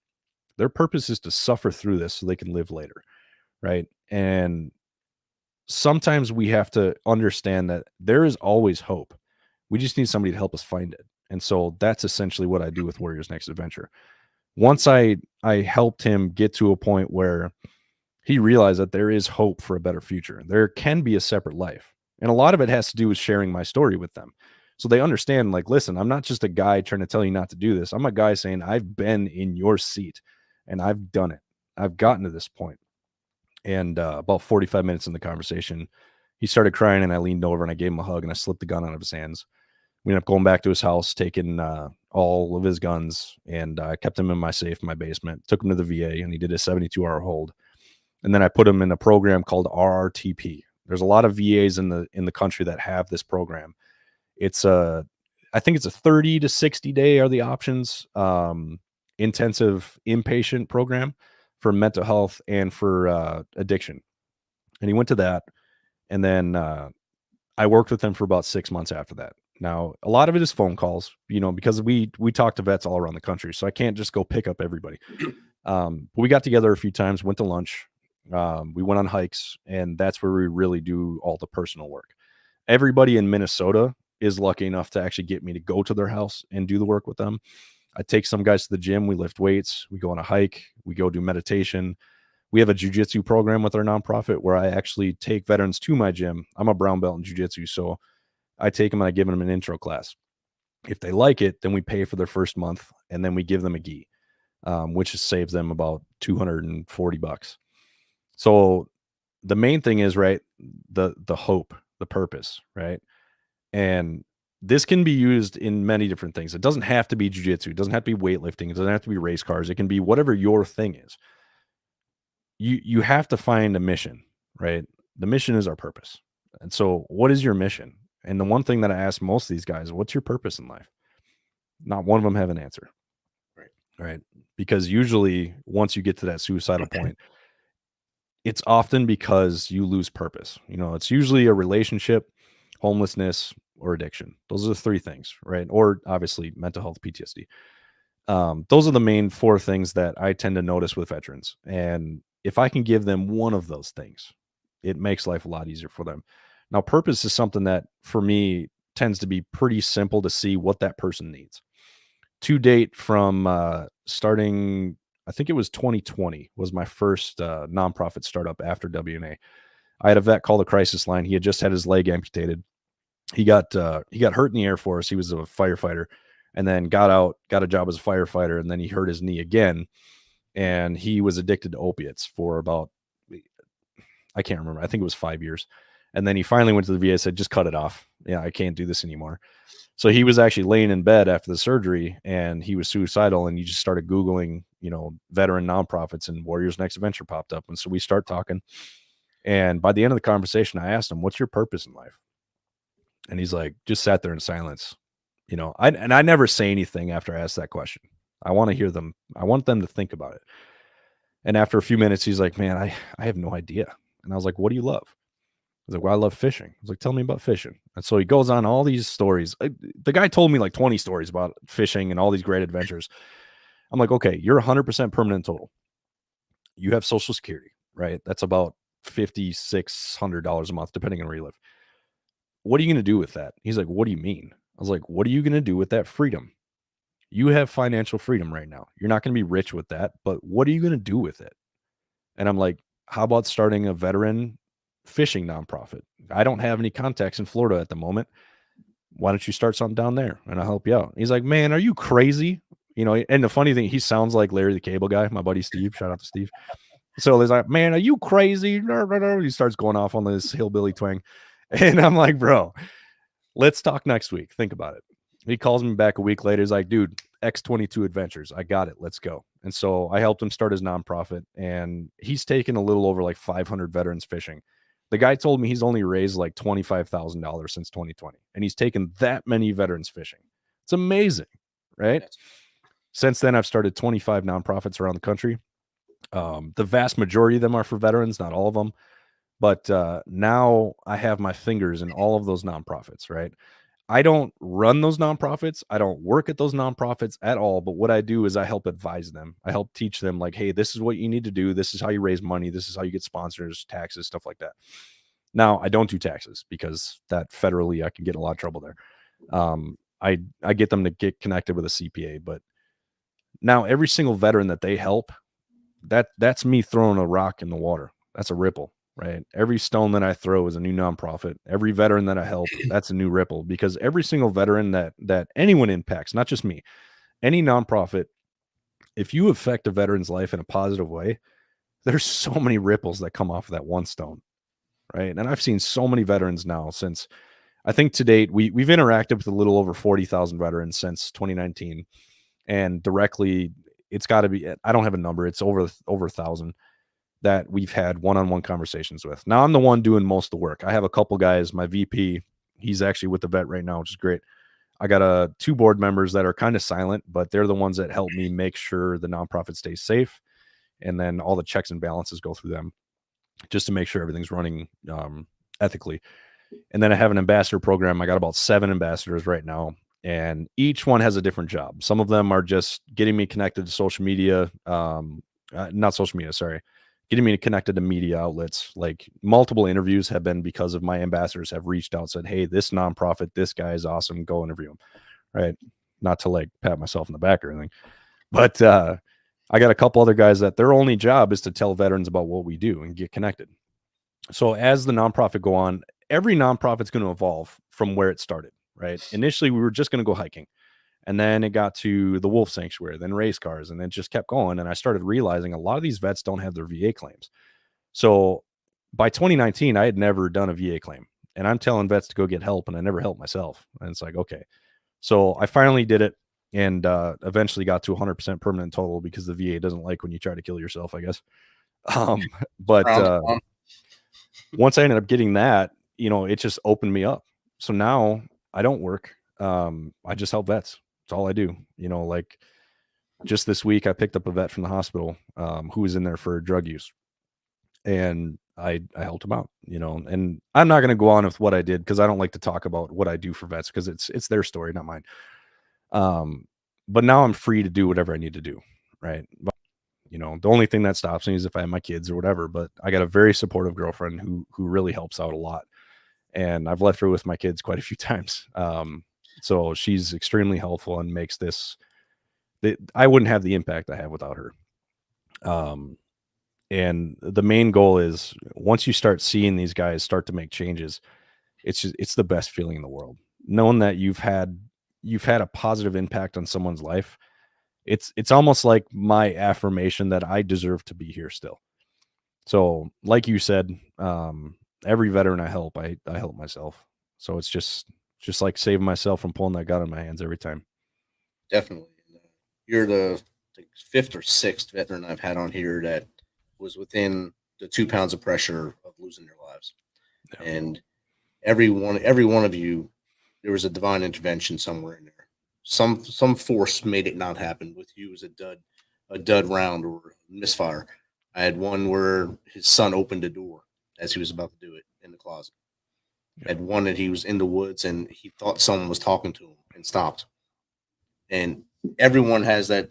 Their purpose is to suffer through this so they can live later, right? And sometimes we have to understand that there is always hope. We just need somebody to help us find it. And so that's essentially what I do with Warriors Next Adventure. Once I helped him get to a point where he realized that there is hope for a better future. There can be a separate life. And a lot of it has to do with sharing my story with them. So they understand, like, listen, I'm not just a guy trying to tell you not to do this. I'm a guy saying, I've been in your seat and I've done it. I've gotten to this point. And about 45 minutes in the conversation, he started crying and I leaned over and I gave him a hug and I slipped the gun out of his hands. We ended up going back to his house, taking all of his guns, and I kept him in my safe in my basement, took him to the VA, and he did a 72-hour hold. And then I put him in a program called RRTP. There's a lot of VAs in the country that have this program. It's I think it's a 30 to 60 day are the options, intensive inpatient program for mental health and for addiction. And he went to that. And then I worked with him for about 6 months after that. Now, a lot of it is phone calls, because we talk to vets all around the country. So I can't just go pick up everybody. But we got together a few times, went to lunch. We went on hikes, and that's where we really do all the personal work. everybody in Minnesota is lucky enough to actually get me to go to their house and do the work with them. I take some guys to the gym. We lift weights. We go on a hike. We go do meditation. We have a jiu-jitsu program with our nonprofit where I actually take veterans to my gym. I'm a brown belt in jiu-jitsu, so I take them and I give them an intro class. If they like it, then we pay for their first month, and then we give them a gi, which saves them about $240. So the main thing is, right, the hope, the purpose, right? And this can be used in many different things. It doesn't have to be jiu-jitsu. It doesn't have to be weightlifting. It doesn't have to be race cars. It can be whatever your thing is. You have to find a mission, right? The mission is our purpose. And so what is your mission? And the one thing that I ask most of these guys, what's your purpose in life? Not one of them have an answer. Right. Because usually once you get to that suicidal point, it's often because you lose purpose. You know, it's usually a relationship, homelessness, or addiction. Those are the three things, right? Or obviously mental health, PTSD. Those are the main four things that I tend to notice with veterans. And if I can give them one of those things, it makes life a lot easier for them. Now, purpose is something that for me tends to be pretty simple to see what that person needs. To date, from starting, I think it was 2020 was my first nonprofit startup after WNA. I had a vet call the crisis line. He had just had his leg amputated. He got hurt in the Air Force. He was a firefighter, and then got out, got a job as a firefighter, and then he hurt his knee again. And he was addicted to opiates for about, I can't remember. I think it was 5 years. And then he finally went to the VA and said, just cut it off. Yeah, I can't do this anymore. So he was actually laying in bed after the surgery, and he was suicidal. And he just started Googling, you know, veteran nonprofits, and Warriors Next Adventure popped up. And so we start talking. And by the end of the conversation, I asked him, what's your purpose in life? And he's like, just sat there in silence. You know, I never say anything after I ask that question. I want to hear them. I want them to think about it. And after a few minutes, he's like, man, I have no idea. And I was like, what do you love? He's like, well, I love fishing. I was like, tell me about fishing. And so he goes on all these stories. The guy told me like 20 stories about fishing and all these great adventures. I'm like, okay, you're 100% permanent total. You have Social Security, right? That's about $5,600 a month, depending on where you live. What are you going to do with that? He's like, what do you mean? I was like, what are you going to do with that freedom? You have financial freedom right now. You're not going to be rich with that, but what are you going to do with it? And I'm like, how about starting a veteran fishing nonprofit? I don't have any contacts in Florida at the moment. Why don't you start something down there and I'll help you out? He's like, man, are you crazy? You know, and the funny thing, he sounds like Larry the Cable Guy, my buddy Steve. Shout out to Steve. So he's like, man, are you crazy? He starts going off on this hillbilly twang. And I'm like, bro, let's talk next week. Think about it. He calls me back a week later. He's like, dude, X22 Adventures. I got it. Let's go. And so I helped him start his nonprofit, and he's taken a little over like 500 veterans fishing. The guy told me he's only raised like $25,000 since 2020, and he's taken that many veterans fishing. It's amazing, right? Since then, I've started 25 nonprofits around the country. The vast majority of them are for veterans, not all of them. But now I have my fingers in all of those nonprofits, right? I don't run those nonprofits. I don't work at those nonprofits at all. But what I do is I help advise them. I help teach them like, hey, this is what you need to do. This is how you raise money. This is how you get sponsors, taxes, stuff like that. Now, I don't do taxes because that federally I can get in a lot of trouble there. I get them to get connected with a CPA. But now every single veteran that they help, that's me throwing a rock in the water. That's a ripple. Right. Every stone that I throw is a new nonprofit. Every veteran that I help, that's a new ripple, because every single veteran that anyone impacts, not just me, any nonprofit, if you affect a veteran's life in a positive way, there's so many ripples that come off of that one stone. Right. And I've seen so many veterans now since, I think to date, we've interacted with a little over 40,000 veterans since 2019. And directly, it's got to be, I don't have a number. It's over 1,000. That we've had one-on-one conversations with. Now I'm the one doing most of the work. I have a couple guys, my VP, he's actually with the vet right now, which is great. I got 2 board members that are kind of silent, but they're the ones that help me make sure the nonprofit stays safe. And then all the checks and balances go through them just to make sure everything's running ethically. And then I have an ambassador program. I got about 7 ambassadors right now, and each one has a different job. Some of them are just getting me connected to social media, not social media, sorry, getting me connected to media outlets. Like multiple interviews have been because of my ambassadors have reached out and said, hey, this nonprofit, this guy is awesome. Go interview him. Right. Not to like pat myself in the back or anything, but I got a couple other guys that their only job is to tell veterans about what we do and get connected. So as the nonprofit go on, every nonprofit's going to evolve from where it started, right? Initially, we were just going to go hiking. And then it got to the wolf sanctuary, then race cars, and then just kept going. And I started realizing a lot of these vets don't have their VA claims. So by 2019, I had never done a VA claim. And I'm telling vets to go get help, and I never helped myself. And it's like, okay. So I finally did it and eventually got to 100% permanent total because the VA doesn't like when you try to kill yourself, I guess. But once I ended up getting that, it just opened me up. So now I don't work. I just help vets. That's all I do. Like just this week, I picked up a vet from the hospital who was in there for drug use. And I helped him out, and I'm not going to go on with what I did because I don't like to talk about what I do for vets because it's their story, not mine. But now I'm free to do whatever I need to do. Right. But, the only thing that stops me is if I have my kids or whatever, but I got a very supportive girlfriend who really helps out a lot. And I've left her with my kids quite a few times. So she's extremely helpful and makes this, I wouldn't have the impact I have without her. And the main goal is once you start seeing these guys start to make changes, it's the best feeling in the world. Knowing that you've had a positive impact on someone's life. It's almost like my affirmation that I deserve to be here still. So like you said, every veteran I help myself. So it's just like saving myself from pulling that gun in my hands every time. Definitely. You're the fifth or sixth veteran I've had on here that was within the 2 pounds of pressure of losing their lives. Yeah. And every one of you, there was a divine intervention somewhere in there. Some force made it not happen. With you as a dud round or misfire. I had one where his son opened a door as he was about to do it in the closet. Yeah. I had one that he was in the woods and he thought someone was talking to him and stopped. And everyone has that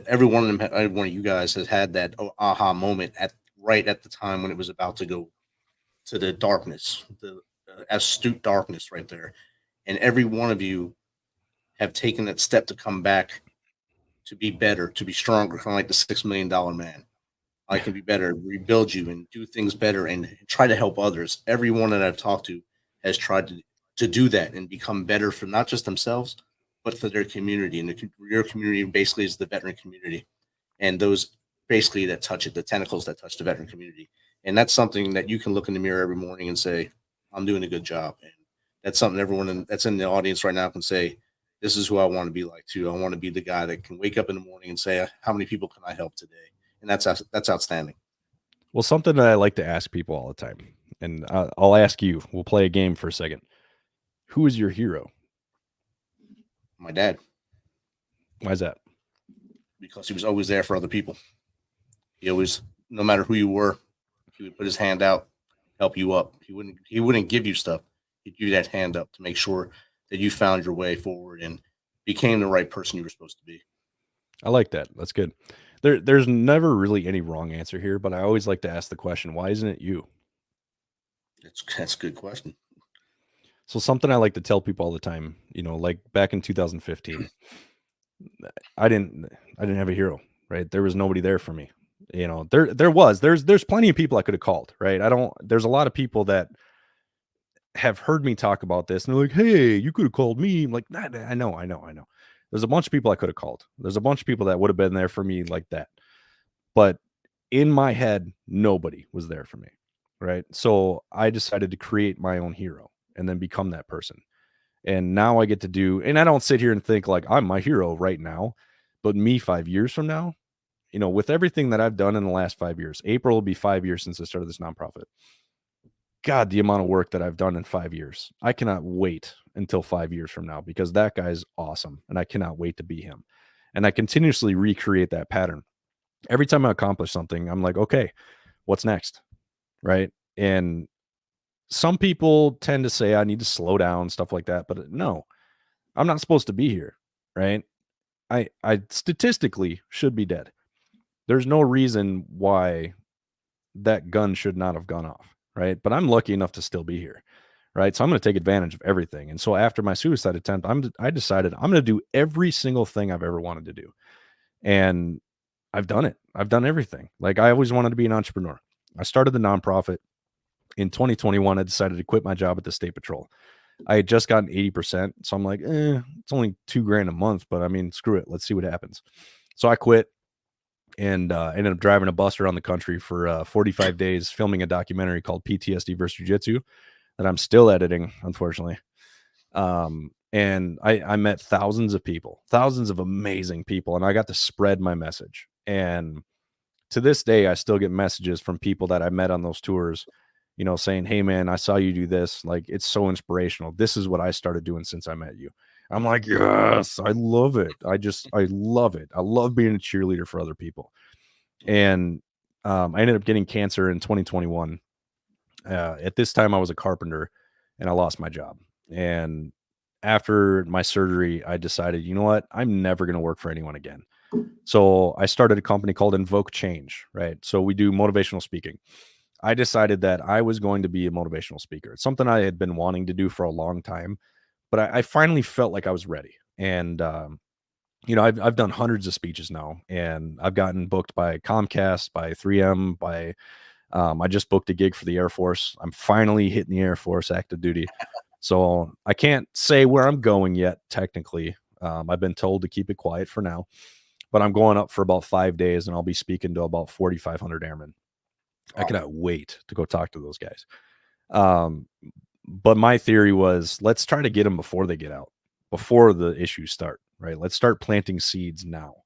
every one of them, every one of you guys has had that aha moment right at the time when it was about to go to the darkness, the astute darkness right there. And every one of you have taken that step to come back to be better, to be stronger, kind of like the $6 million man. I can be better, rebuild you and do things better and try to help others. Everyone that I've talked to has tried to do that and become better for not just themselves, but for their community. And your community basically is the veteran community. And those basically that touch it, the tentacles that touch the veteran community. And that's something that you can look in the mirror every morning and say, I'm doing a good job. And that's something everyone that's in the audience right now can say, this is who I want to be like too. I want to be the guy that can wake up in the morning and say, how many people can I help today? And that's outstanding. Well, something that I like to ask people all the time, and I'll ask you, we'll play a game for a second. Who is your hero? My dad. Why is that? Because he was always there for other people. He always, no matter who you were, he would put his hand out, help you up. He wouldn't give you stuff. He'd give you that hand up to make sure that you found your way forward and became the right person you were supposed to be. I like that. That's good. There's never really any wrong answer here, but I always like to ask the question, why isn't it you? That's a good question. So something I like to tell people all the time, like back in 2015, I didn't have a hero, right? There was nobody there for me. There's plenty of people I could have called, right? There's a lot of people that have heard me talk about this and they're like, hey, you could have called me. I'm like, nah, I know. There's a bunch of people I could have called. There's a bunch of people that would have been there for me like that. But in my head, nobody was there for me, right? So I decided to create my own hero and then become that person. And now I get to do, and I don't sit here and think like I'm my hero right now, but me 5 years from now, with everything that I've done in the last 5 years, April will be 5 years since I started this nonprofit. God, the amount of work that I've done in 5 years. I cannot wait until 5 years from now because that guy's awesome and I cannot wait to be him. And I continuously recreate that pattern. Every time I accomplish something, I'm like, okay, what's next? Right. And some people tend to say I need to slow down, stuff like that. But no, I'm not supposed to be here. Right. I statistically should be dead. There's no reason why that gun should not have gone off, right? But I'm lucky enough to still be here, right? So I'm going to take advantage of everything. And so after my suicide attempt, I decided I'm going to do every single thing I've ever wanted to do. And I've done it. I've done everything. Like, I always wanted to be an entrepreneur. I started the nonprofit in 2021. I decided to quit my job at the State Patrol. I had just gotten 80%. So I'm like, it's only $2,000 a month, but I mean, screw it. Let's see what happens. So I quit and ended up driving a bus around the country for 45 days, filming a documentary called PTSD versus jiu-jitsu that I'm still editing, unfortunately. And I met thousands of amazing people, and I got to spread my message. And to this day, I still get messages from people that I met on those tours, you know, saying, "Hey man, I saw you do this. Like, it's so inspirational. This is what I started doing since I met you." I'm like, yes, I love it. I love it. I love being a cheerleader for other people. And I ended up getting cancer in 2021. At this time, I was a carpenter, and I lost my job. And after my surgery, I decided, you know what? I'm never going to work for anyone again. So I started a company called Invoke Change, right? So we do motivational speaking. I decided that I was going to be a motivational speaker. It's something I had been wanting to do for a long time, but I finally felt like I was ready. And, you know, I've done hundreds of speeches now, and I've gotten booked by Comcast, by 3M, by, I just booked a gig for the Air Force. I'm finally hitting the Air Force active duty. So I can't say where I'm going yet, technically. I've been told to keep it quiet for now, but I'm going up for about 5 days, and I'll be speaking to about 4,500 airmen. Wow. I cannot wait to go talk to those guys. But my theory was, let's try to get them before they get out, before the issues start, right? Let's start planting seeds now.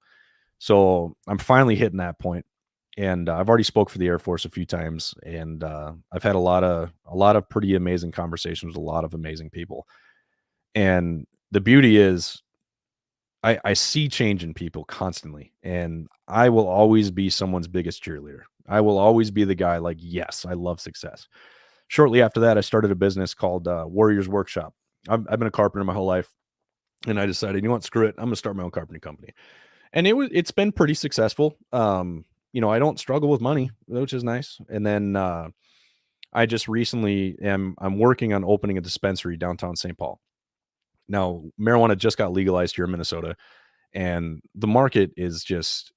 So I'm finally hitting that point. And I've already spoke for the Air Force a few times, and I've had a lot of pretty amazing conversations with a lot of amazing people. And the beauty is, I see change in people constantly, and I will always be someone's biggest cheerleader. I will always be the guy like, yes, I love success. Shortly after that, I started a business called Warriors Workshop. I've been a carpenter my whole life, and I decided, you know what, screw it, I'm going to start my own carpentry company. And it's been pretty successful. You know, I don't struggle with money, which is nice. And then I just recently I'm working on opening a dispensary downtown St. Paul. Now, marijuana just got legalized here in Minnesota, and the market is just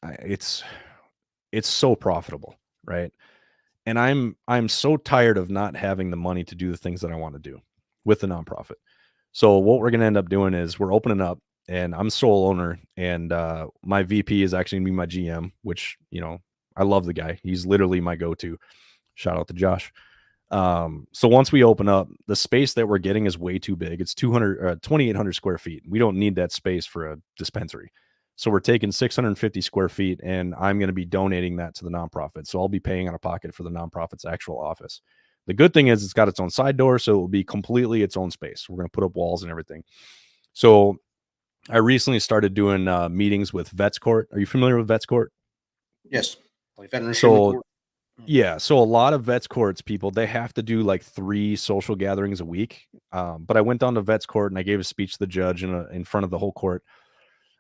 it's so profitable, right? And I'm so tired of not having the money to do the things that I want to do with the nonprofit. So what we're going to end up doing is we're opening up, and I'm sole owner, and my VP is actually going to be my GM, which, you know, I love the guy. He's literally my go-to. Shout out to Josh. So once we open up, the space that we're getting is way too big. It's 2,800 square feet. We don't need that space for a dispensary. So we're taking 650 square feet, and I'm going to be donating that to the nonprofit. So I'll be paying out of pocket for the nonprofit's actual office. The good thing is it's got its own side door, so it will be completely its own space. We're going to put up walls and everything. So I recently started doing meetings with Vets Court. Are you familiar with Vets Court? Yes. Like Veteran so, yeah. So a lot of Vets Courts people, they have to do like 3 social gatherings a week. But I went down to Vets Court, and I gave a speech to the judge in front of the whole court.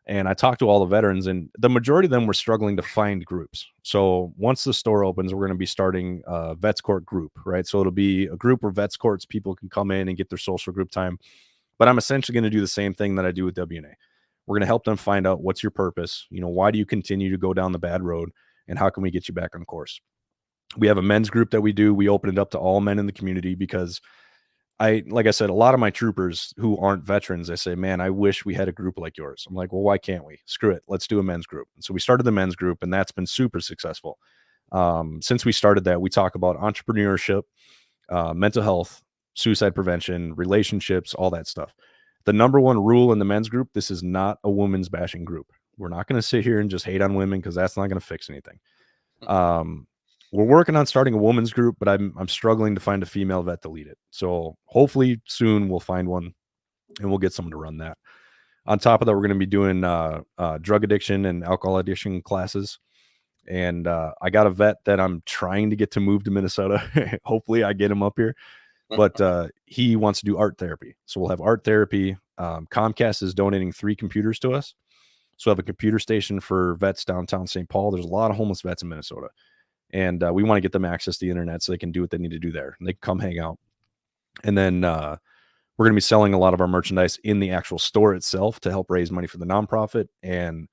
And I talked to all the veterans, and the majority of them were struggling to find groups. So once the store opens, we're going to be starting a Vets Court group, right? So it'll be a group where Vets Courts people can come in and get their social group time. But I'm essentially going to do the same thing that I do with WNA. We're going to help them find out, what's your purpose? You know, why do you continue to go down the bad road, and how can we get you back on course? We have a men's group that we do. We open it up to all men in the community because like I said, a lot of my troopers who aren't veterans, they say, man, I wish we had a group like yours. I'm like, well, why can't we? Screw it. Let's do a men's group. And so we started the men's group, and that's been super successful. Since we started that, we talk about entrepreneurship, mental health, suicide prevention, relationships, all that stuff. The number one rule in the men's group, this is not a women's bashing group. We're not going to sit here and just hate on women, because that's not going to fix anything. We're working on starting a women's group, but I'm struggling to find a female vet to lead it. So hopefully soon we'll find one, and we'll get someone to run that. On top of that, we're going to be doing drug addiction and alcohol addiction classes. And I got a vet that I'm trying to get to move to Minnesota. Hopefully I get him up here. But he wants to do art therapy. So we'll have art therapy. Comcast is donating 3 computers to us. So we have a computer station for vets downtown St. Paul. There's a lot of homeless vets in Minnesota. And we want to get them access to the internet so they can do what they need to do there. And they can come hang out. And then we're going to be selling a lot of our merchandise in the actual store itself to help raise money for the nonprofit. And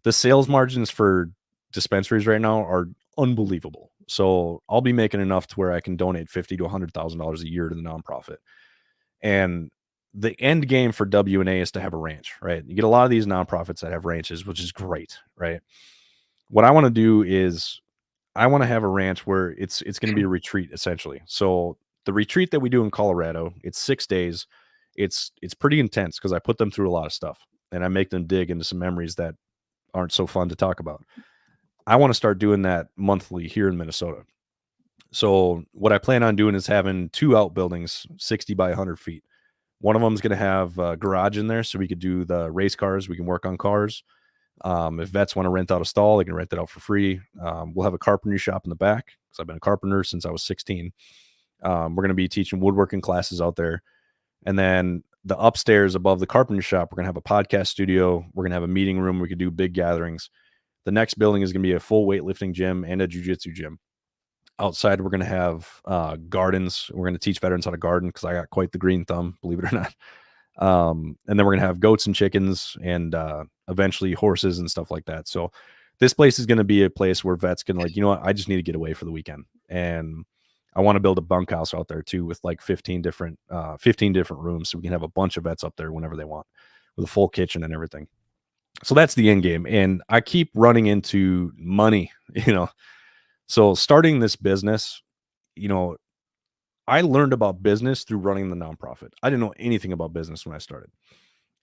the sales margins for dispensaries right now are unbelievable. So I'll be making enough to where I can donate $50,000 to $100,000 a year to the nonprofit. And the end game for WNA is to have a ranch, right? You get a lot of these nonprofits that have ranches, which is great, right? What I want to do is I want to have a ranch where it's going to be a retreat essentially. So the retreat that we do in Colorado, it's 6 days. It's pretty intense because I put them through a lot of stuff and I make them dig into some memories that aren't so fun to talk about. I want to start doing that monthly here in Minnesota. So what I plan on doing is having 2 outbuildings, 60 by 100 feet. One of them is going to have a garage in there so we could do the race cars. We can work on cars. If vets want to rent out a stall, they can rent it out for free. We'll have a carpentry shop in the back because I've been a carpenter since I was 16. We're going to be teaching woodworking classes out there. And then the upstairs above the carpentry shop, we're going to have a podcast studio. We're going to have a meeting room. We could do big gatherings. The next building is going to be a full weightlifting gym and a jiu-jitsu gym. Outside, we're going to have gardens. We're going to teach veterans how to garden because I got quite the green thumb, believe it or not. And then we're going to have goats and chickens and eventually horses and stuff like that. So this place is going to be a place where vets can like, you know what, I just need to get away for the weekend. And I want to build a bunkhouse out there too with like 15 different rooms so we can have a bunch of vets up there whenever they want with a full kitchen and everything. So that's the end game. And I keep running into money, you know. So starting this business, you know, I learned about business through running the nonprofit. I didn't know anything about business when I started.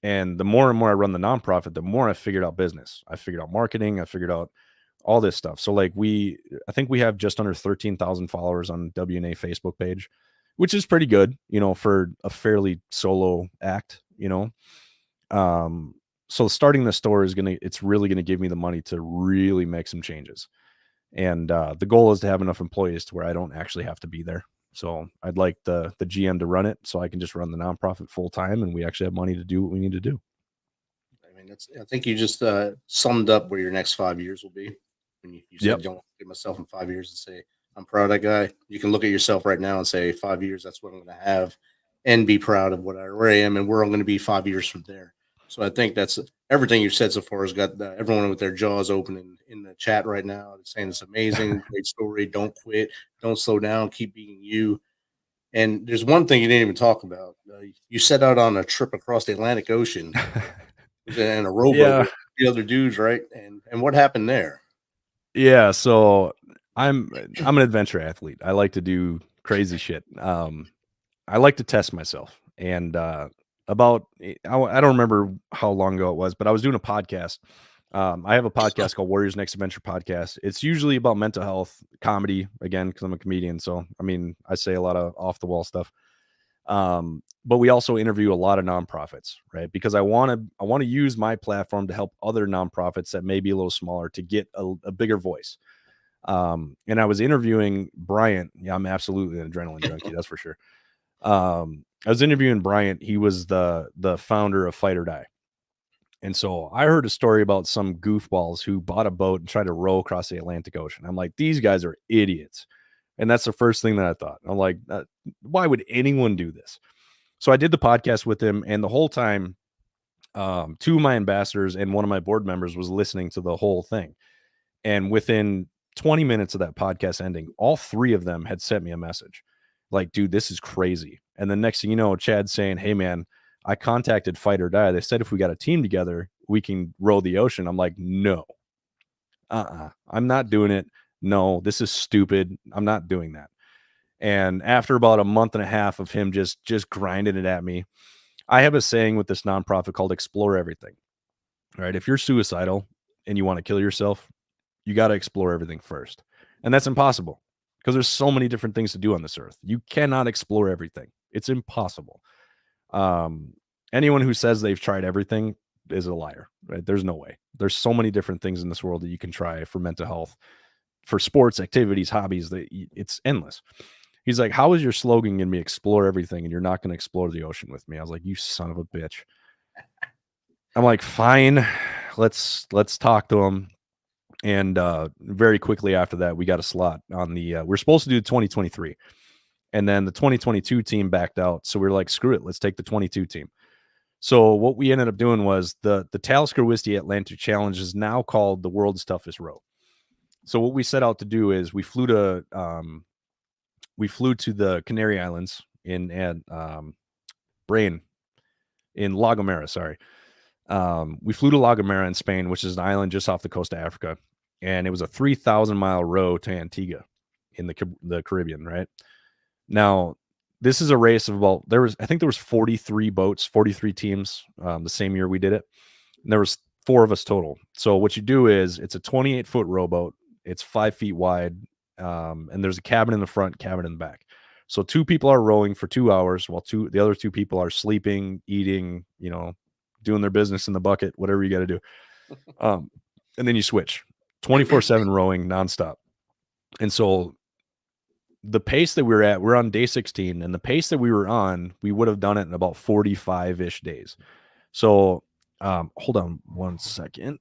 And the more and more I run the nonprofit, the more I figured out business. I figured out marketing. I figured out all this stuff. So like I think we have just under 13,000 followers on WNA Facebook page, which is pretty good, you know, for a fairly solo act, you know. So starting the store it's really going to give me the money to really make some changes. And the goal is to have enough employees to where I don't actually have to be there. So I'd like the GM to run it so I can just run the nonprofit full time and we actually have money to do what we need to do. I mean, I think you just summed up where your next 5 years will be. When you said, Yep. You don't want to look at myself in 5 years and say, I'm proud of that guy. You can look at yourself right now and say, 5 years, that's what I'm going to have, and be proud of where I am and where I'm going to be 5 years from there. So I think that's everything you've said so far has got everyone with their jaws open in the chat right now. It's saying it's amazing, great story. Don't quit, don't slow down, keep being you. And there's one thing you didn't even talk about. You set out on a trip across the Atlantic Ocean in a rowboat with the other dudes, right? And what happened there? Yeah, so I'm an adventure athlete. I like to do crazy shit. I like to test myself. And I don't remember how long ago it was, but I was doing a podcast. I have a podcast called Warriors Next Adventure Podcast. It's usually about mental health, comedy, again, because I'm a comedian. So, I mean, I say a lot of off the wall stuff. But we also interview a lot of nonprofits, right? Because I want to use my platform to help other nonprofits that may be a little smaller to get a bigger voice. And I was interviewing Bryant. Yeah, I'm absolutely an adrenaline junkie, that's for sure. I was interviewing Bryant. He was the founder of Fight or Die. And so I heard a story about some goofballs who bought a boat and tried to row across the Atlantic Ocean. I'm like, these guys are idiots. And that's the first thing that I thought. I'm like, why would anyone do this? So I did the podcast with him, and the whole time, 2 of my ambassadors and one of my board members was listening to the whole thing. And within 20 minutes of that podcast ending, all 3 of them had sent me a message like, dude, this is crazy. And the next thing you know, Chad's saying, hey, man, I contacted Fight or Die. They said if we got a team together, we can row the ocean. I'm like, no, I'm not doing it. No, this is stupid. I'm not doing that. And after about a month and a half of him just grinding it at me, I have a saying with this nonprofit called explore everything, right? If you're suicidal and you want to kill yourself, you got to explore everything first. And that's impossible because there's so many different things to do on this earth. You cannot explore everything. It's impossible. Anyone who says they've tried everything is a liar, right? There's no way. There's so many different things in this world that you can try for mental health, for sports, activities, hobbies, that it's endless. He's like, how is your slogan going to be explore everything and you're not going to explore the ocean with me? I was like, you son of a bitch. I'm like, fine, let's talk to him. And very quickly after that, we got a slot on the we're supposed to do 2023. And then the 2022 team backed out. So we were like, screw it, let's take the 22 team. So what we ended up doing was the Talisker Whiskey Atlantic Challenge is now called the World's Toughest Row. So what we set out to do is we flew to the Canary Islands in Brain in La Gomera, sorry. We flew to La Gomera in Spain, which is an island just off the coast of Africa. And it was a 3,000-mile row to Antigua in the Caribbean, right? Now, this is a race of about, I think there was 43 boats, 43 teams the same year we did it. And there was 4 of us total. So what you do is it's a 28-foot rowboat. It's 5 feet wide. And there's a cabin in the front, cabin in the back. So 2 people are rowing for 2 hours while the other 2 people are sleeping, eating, doing their business in the bucket, whatever you got to do. And then you switch 24/7 rowing nonstop. And so the pace that we're on day 16, and the pace that we were on, we would have done it in about 45-ish days. So hold on one second.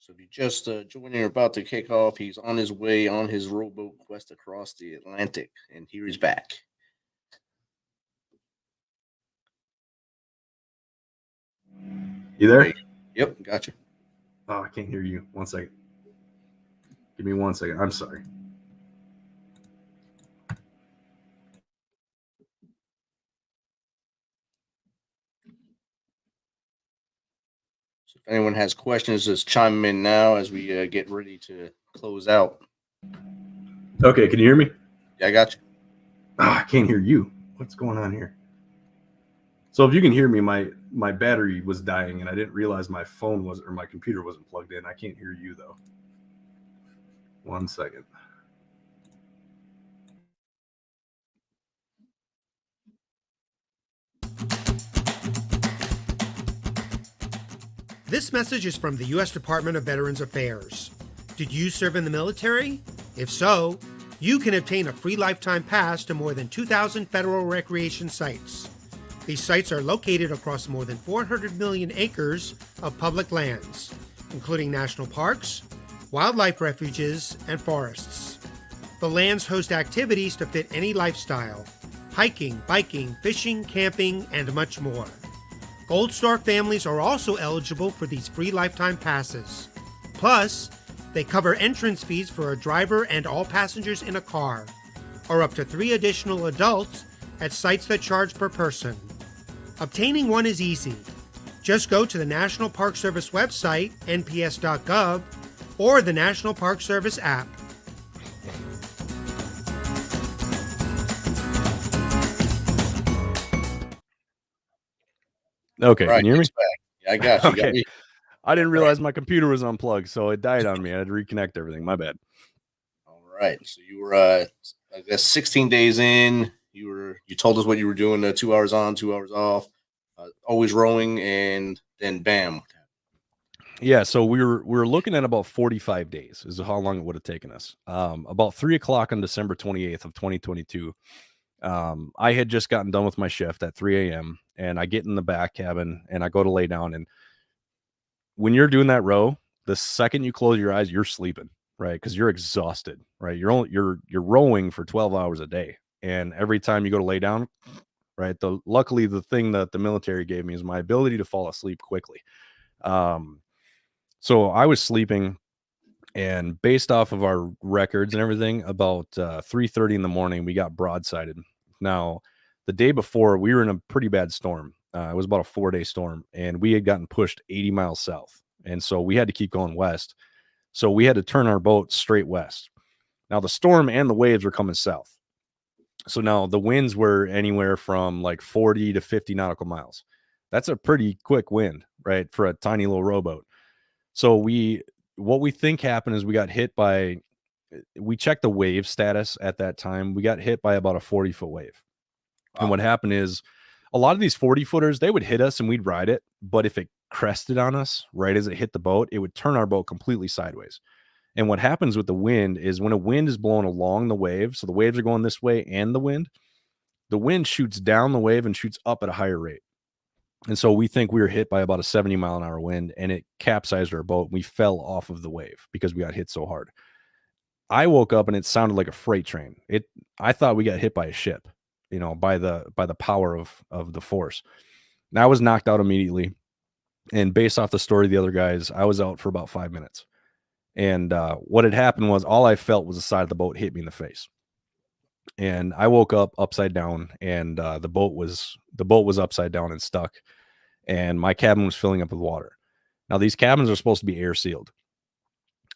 So if you just joined in, about to kick off, he's on his way on his rowboat quest across the Atlantic, and here he's back. You there? Yep, gotcha. Oh, I can't hear you. 1 second. Give me 1 second. I'm sorry. So if anyone has questions, just chime in now as we get ready to close out. Okay, can you hear me? Yeah, I got you. Oh, I can't hear you. What's going on here? So if you can hear me, my battery was dying, and I didn't realize my computer wasn't plugged in. I can't hear you, though. 1 second. This message is from the U.S. Department of Veterans Affairs. Did you serve in the military? If so, you can obtain a free lifetime pass to more than 2,000 federal recreation sites. These sites are located across more than 400 million acres of public lands, including national parks, wildlife refuges, and forests. The lands host activities to fit any lifestyle: hiking, biking, fishing, camping, and much more. Gold Star families are also eligible for these free lifetime passes. Plus, they cover entrance fees for a driver and all passengers in a car, or up to 3 additional adults at sites that charge per person. Obtaining one is easy. Just go to the National Park Service website, nps.gov, or the National Park Service app. Okay, Right, can you hear me? Yeah, I got you. Okay. Got me. I didn't realize my computer was unplugged, so it died on me. I had to reconnect everything. My bad. All right. So you were, I guess, 16 days in. You told us what you were doing. 2 hours on, 2 hours off, always rowing, and then bam. Yeah, so we were looking at about 45 days is how long it would have taken us. About 3:00 on December 28th of 2022. I had just gotten done with my shift at 3 a.m. and I get in the back cabin and I go to lay down. And when you're doing that row, the second you close your eyes, you're sleeping, right? Because you're exhausted, right? You're rowing for 12 hours a day, and every time you go to lay down, right? Luckily the thing that the military gave me is my ability to fall asleep quickly. So I was sleeping, and based off of our records and everything, about 3:30 in the morning, we got broadsided. Now, the day before, we were in a pretty bad storm. It was about a 4-day storm, and we had gotten pushed 80 miles south. And so we had to keep going west. So we had to turn our boat straight west. Now, the storm and the waves were coming south. So now the winds were anywhere from like 40 to 50 nautical miles. That's a pretty quick wind, right, for a tiny little rowboat. So what we think happened is we got hit by, we checked the wave status at that time. We got hit by about a 40-foot wave. Wow. And what happened is a lot of these 40-footers, they would hit us and we'd ride it. But if it crested on us right as it hit the boat, it would turn our boat completely sideways. And what happens with the wind is when a wind is blowing along the wave, so the waves are going this way and the wind, the wind shoots down the wave and shoots up at a higher rate. And so we think we were hit by about a 70-mile-an-hour wind, and it capsized our boat. We fell off of the wave because we got hit so hard. I woke up and it sounded like a freight train. I thought we got hit by a ship, by the power of the force. And I was knocked out immediately. And based off the story of the other guys, I was out for about 5 minutes. And what had happened was all I felt was the side of the boat hit me in the face. And I woke up upside down, and the boat was upside down and stuck, and my cabin was filling up with water. Now, these cabins are supposed to be air sealed.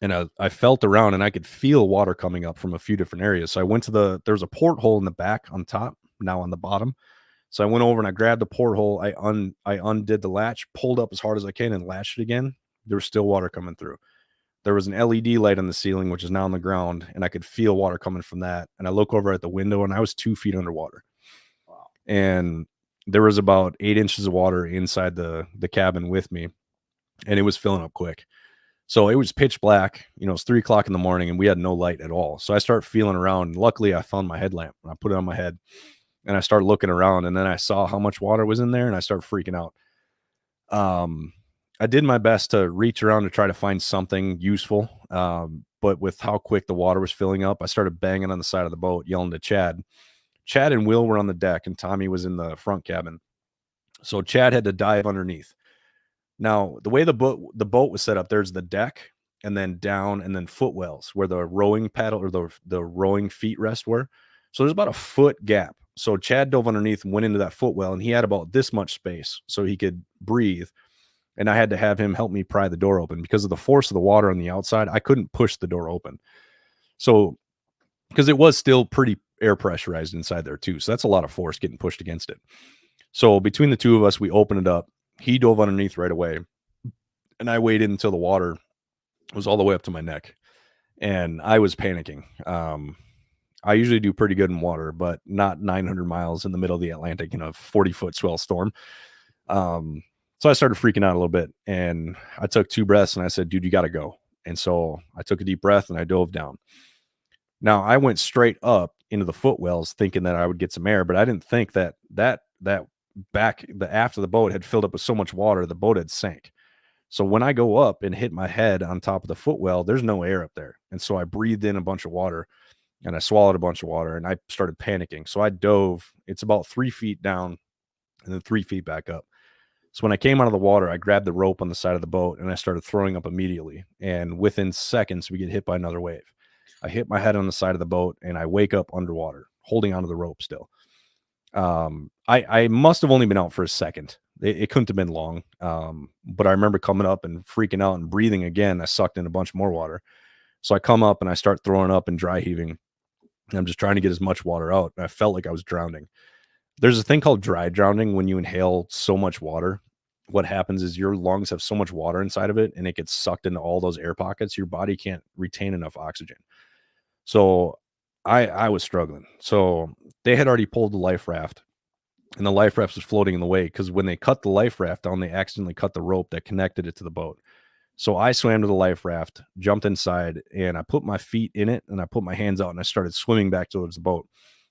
And I felt around and I could feel water coming up from a few different areas. So I went to there's a porthole in the back on top, now on the bottom. So I went over and I grabbed the porthole. I undid the latch, pulled up as hard as I can, and latched it again. There was still water coming through. There was an LED light on the ceiling, which is now on the ground, and I could feel water coming from that. And I look over at the window and I was 2 feet underwater. Wow. And there was about 8 inches of water inside the cabin with me, and it was filling up quick. So it was pitch black, it's 3 o'clock in the morning and we had no light at all. So I start feeling around. Luckily I found my headlamp and I put it on my head and I started looking around, and then I saw how much water was in there and I started freaking out. I did my best to reach around to try to find something useful. But with how quick the water was filling up, I started banging on the side of the boat, yelling to Chad. Chad and Will were on the deck and Tommy was in the front cabin. So Chad had to dive underneath. Now, the way the boat was set up, there's the deck and then down and then footwells where the rowing paddle or the rowing feet rest were. So there's about a foot gap. So Chad dove underneath and went into that footwell, and he had about this much space so he could breathe. And I had to have him help me pry the door open because of the force of the water on the outside. I couldn't push the door open. So, because it was still pretty air pressurized inside there too. So that's a lot of force getting pushed against it. So between the two of us, we opened it up. He dove underneath right away, and I waited until the water was all the way up to my neck, and I was panicking. I usually do pretty good in water, but not 900 miles in the middle of the Atlantic in a 40-foot swell storm. So I started freaking out a little bit, and I took 2 breaths and I said, dude, you got to go. And so I took a deep breath and I dove down. Now I went straight up into the footwells thinking that I would get some air, but I didn't think that back, the aft of the boat had filled up with so much water, the boat had sank. So when I go up and hit my head on top of the footwell, there's no air up there. And so I breathed in a bunch of water and I swallowed a bunch of water and I started panicking. So I dove, it's about 3 feet down and then 3 feet back up. So when I came out of the water, I grabbed the rope on the side of the boat and I started throwing up immediately. And within seconds, we get hit by another wave. I hit my head on the side of the boat and I wake up underwater, holding onto the rope still. I must have only been out for a second. It couldn't have been long. But I remember coming up and freaking out and breathing again. I sucked in a bunch more water. So I come up and I start throwing up and dry heaving. And I'm just trying to get as much water out. And I felt like I was drowning. There's a thing called dry drowning. When you inhale so much water, what happens is your lungs have so much water inside of it and it gets sucked into all those air pockets. Your body can't retain enough oxygen. So I was struggling. So they had already pulled the life raft and the life raft was floating in the way because when they cut the life raft down, they accidentally cut the rope that connected it to the boat. So I swam to the life raft, jumped inside, and I put my feet in it and I put my hands out and I started swimming back towards the boat.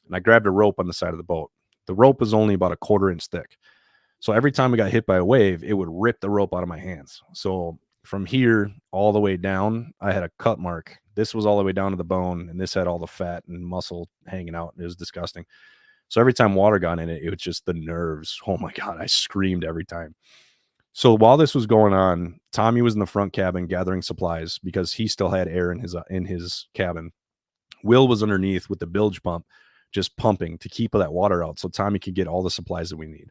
And I grabbed a rope on the side of the boat. The rope was only about a 1/4 inch thick. So every time I got hit by a wave, it would rip the rope out of my hands. So from here all the way down, I had a cut mark. This was all the way down to the bone, and this had all the fat and muscle hanging out. It was disgusting. So every time water got in it, it was just the nerves. Oh my God, I screamed every time. So while this was going on, Tommy was in the front cabin gathering supplies because he still had air in his cabin. Will was underneath with the bilge pump, just pumping to keep that water out so Tommy could get all the supplies that we need.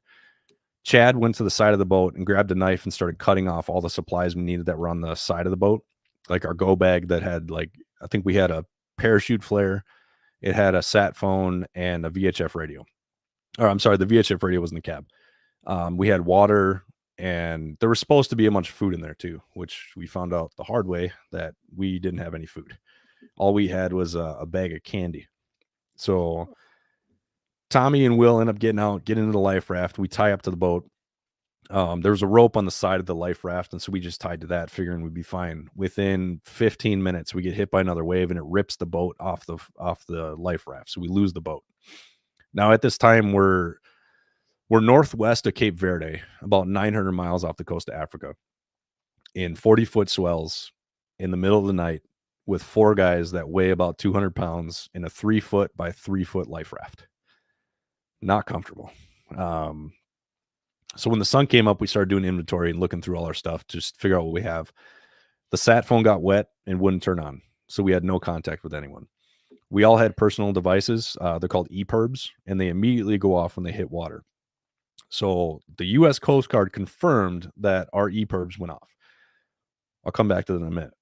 Chad went to the side of the boat and grabbed a knife and started cutting off all the supplies we needed that were on the side of the boat, like our go bag that had I think we had a parachute flare, it had a sat phone and a VHF radio. Or I'm sorry, the VHF radio was in the cab. We had water and there was supposed to be a bunch of food in there too, which we found out the hard way that we didn't have any food. All we had was a bag of candy. So Tommy and Will end up getting into the life raft. We tie up to the boat. There was a rope on the side of the life raft, and so we just tied to that, figuring we'd be fine. Within 15 minutes, we get hit by another wave, and it rips the boat off the life raft, so we lose the boat. Now at this time we're northwest of Cape Verde, about 900 miles off the coast of Africa, in 40-foot swells in the middle of the night with 4 guys that weigh about 200 pounds in a 3-foot by 3-foot life raft. Not comfortable. So when the sun came up, we started doing inventory and looking through all our stuff to just figure out what we have. The sat phone got wet and wouldn't turn on, so we had no contact with anyone. We all had personal devices. They're called EPIRBs, and they immediately go off when they hit water. So the U.S. Coast Guard confirmed that our EPIRBs went off. I'll come back to that in a minute.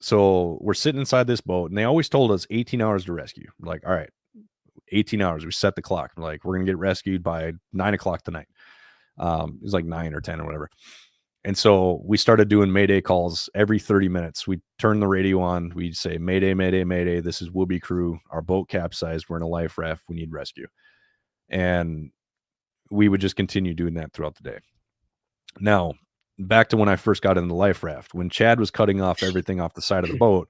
So we're sitting inside this boat, and they always told us 18 hours to rescue. We're like, all right, 18 hours. We set the clock. We're like, we're going to get rescued by 9 o'clock tonight. It was like 9 or 10 or whatever. And so we started doing Mayday calls every 30 minutes. We turn the radio on. We'd say, Mayday, Mayday, Mayday. This is Whoopee Crew. Our boat capsized. We're in a life raft. We need rescue. And we would just continue doing that throughout the day. Now, back to when I first got in the life raft. When Chad was cutting off everything off the side of the boat,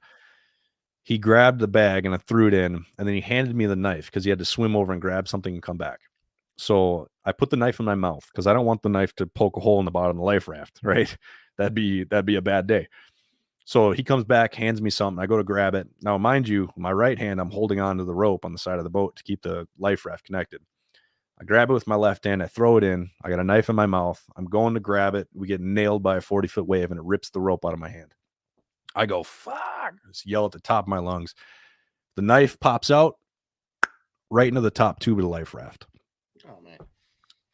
he grabbed the bag and I threw it in, and then he handed me the knife because he had to swim over and grab something and come back. So I put the knife in my mouth because I don't want the knife to poke a hole in the bottom of the life raft, right? That'd be a bad day. So he comes back, hands me something. I go to grab it. Now, mind you, my right hand, I'm holding on to the rope on the side of the boat to keep the life raft connected. I grab it with my left hand. I throw it in. I got a knife in my mouth. I'm going to grab it. We get nailed by a 40-foot wave, and it rips the rope out of my hand. I go, fuck. I just yell at the top of my lungs. The knife pops out right into the top tube of the life raft. Oh, man.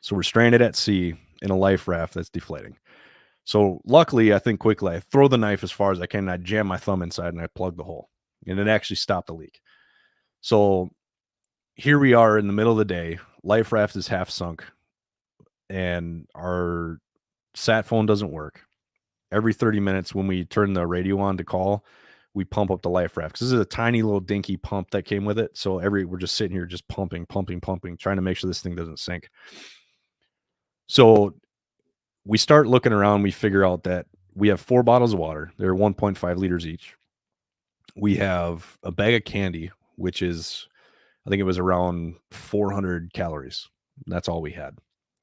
So we're stranded at sea in a life raft that's deflating. So luckily, I think quickly, I throw the knife as far as I can, and I jam my thumb inside, and I plug the hole. And it actually stopped the leak. So here we are in the middle of the day. Life raft is half sunk, and our sat phone doesn't work. Every 30 minutes when we turn the radio on to call, we pump up the life raft. Because this is a tiny little dinky pump that came with it. So we're just sitting here just pumping, trying to make sure this thing doesn't sink. So we start looking around. We figure out that we have 4 bottles of water. They're 1.5 liters each. We have a bag of candy, which is, I think it was around 400 calories. That's all we had.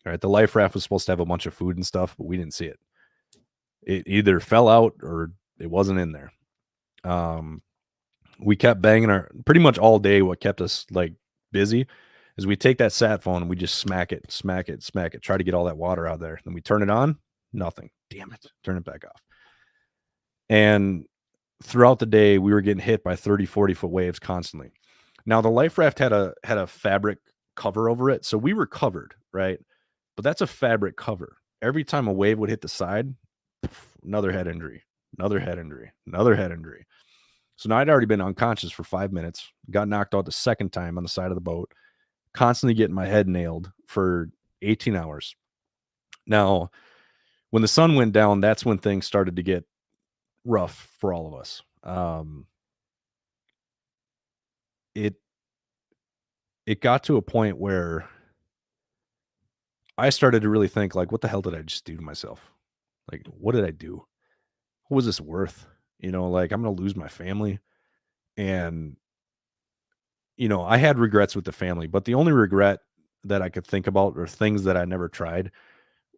All right. The life raft was supposed to have a bunch of food and stuff, but we didn't see it. It either fell out or it wasn't in there. We kept banging pretty much all day. What kept us like busy is we take that sat phone and we just smack it, try to get all that water out of there. Then we turn it on, nothing. Damn it. Turn it back off. And throughout the day, we were getting hit by 30, 40-foot waves constantly. Now the life raft had a fabric cover over it. So we were covered, right? But that's a fabric cover. Every time a wave would hit the side, another head injury. So now I'd already been unconscious for 5 minutes, got knocked out the second time on the side of the boat, constantly getting my head nailed for 18 hours. Now, when the sun went down, that's when things started to get rough for all of us. It got to a point where I started to really think, like, what the hell did I just do to myself? Like, what did I do? What was this worth? Like, I'm going to lose my family. And, I had regrets with the family, but the only regret that I could think about or things that I never tried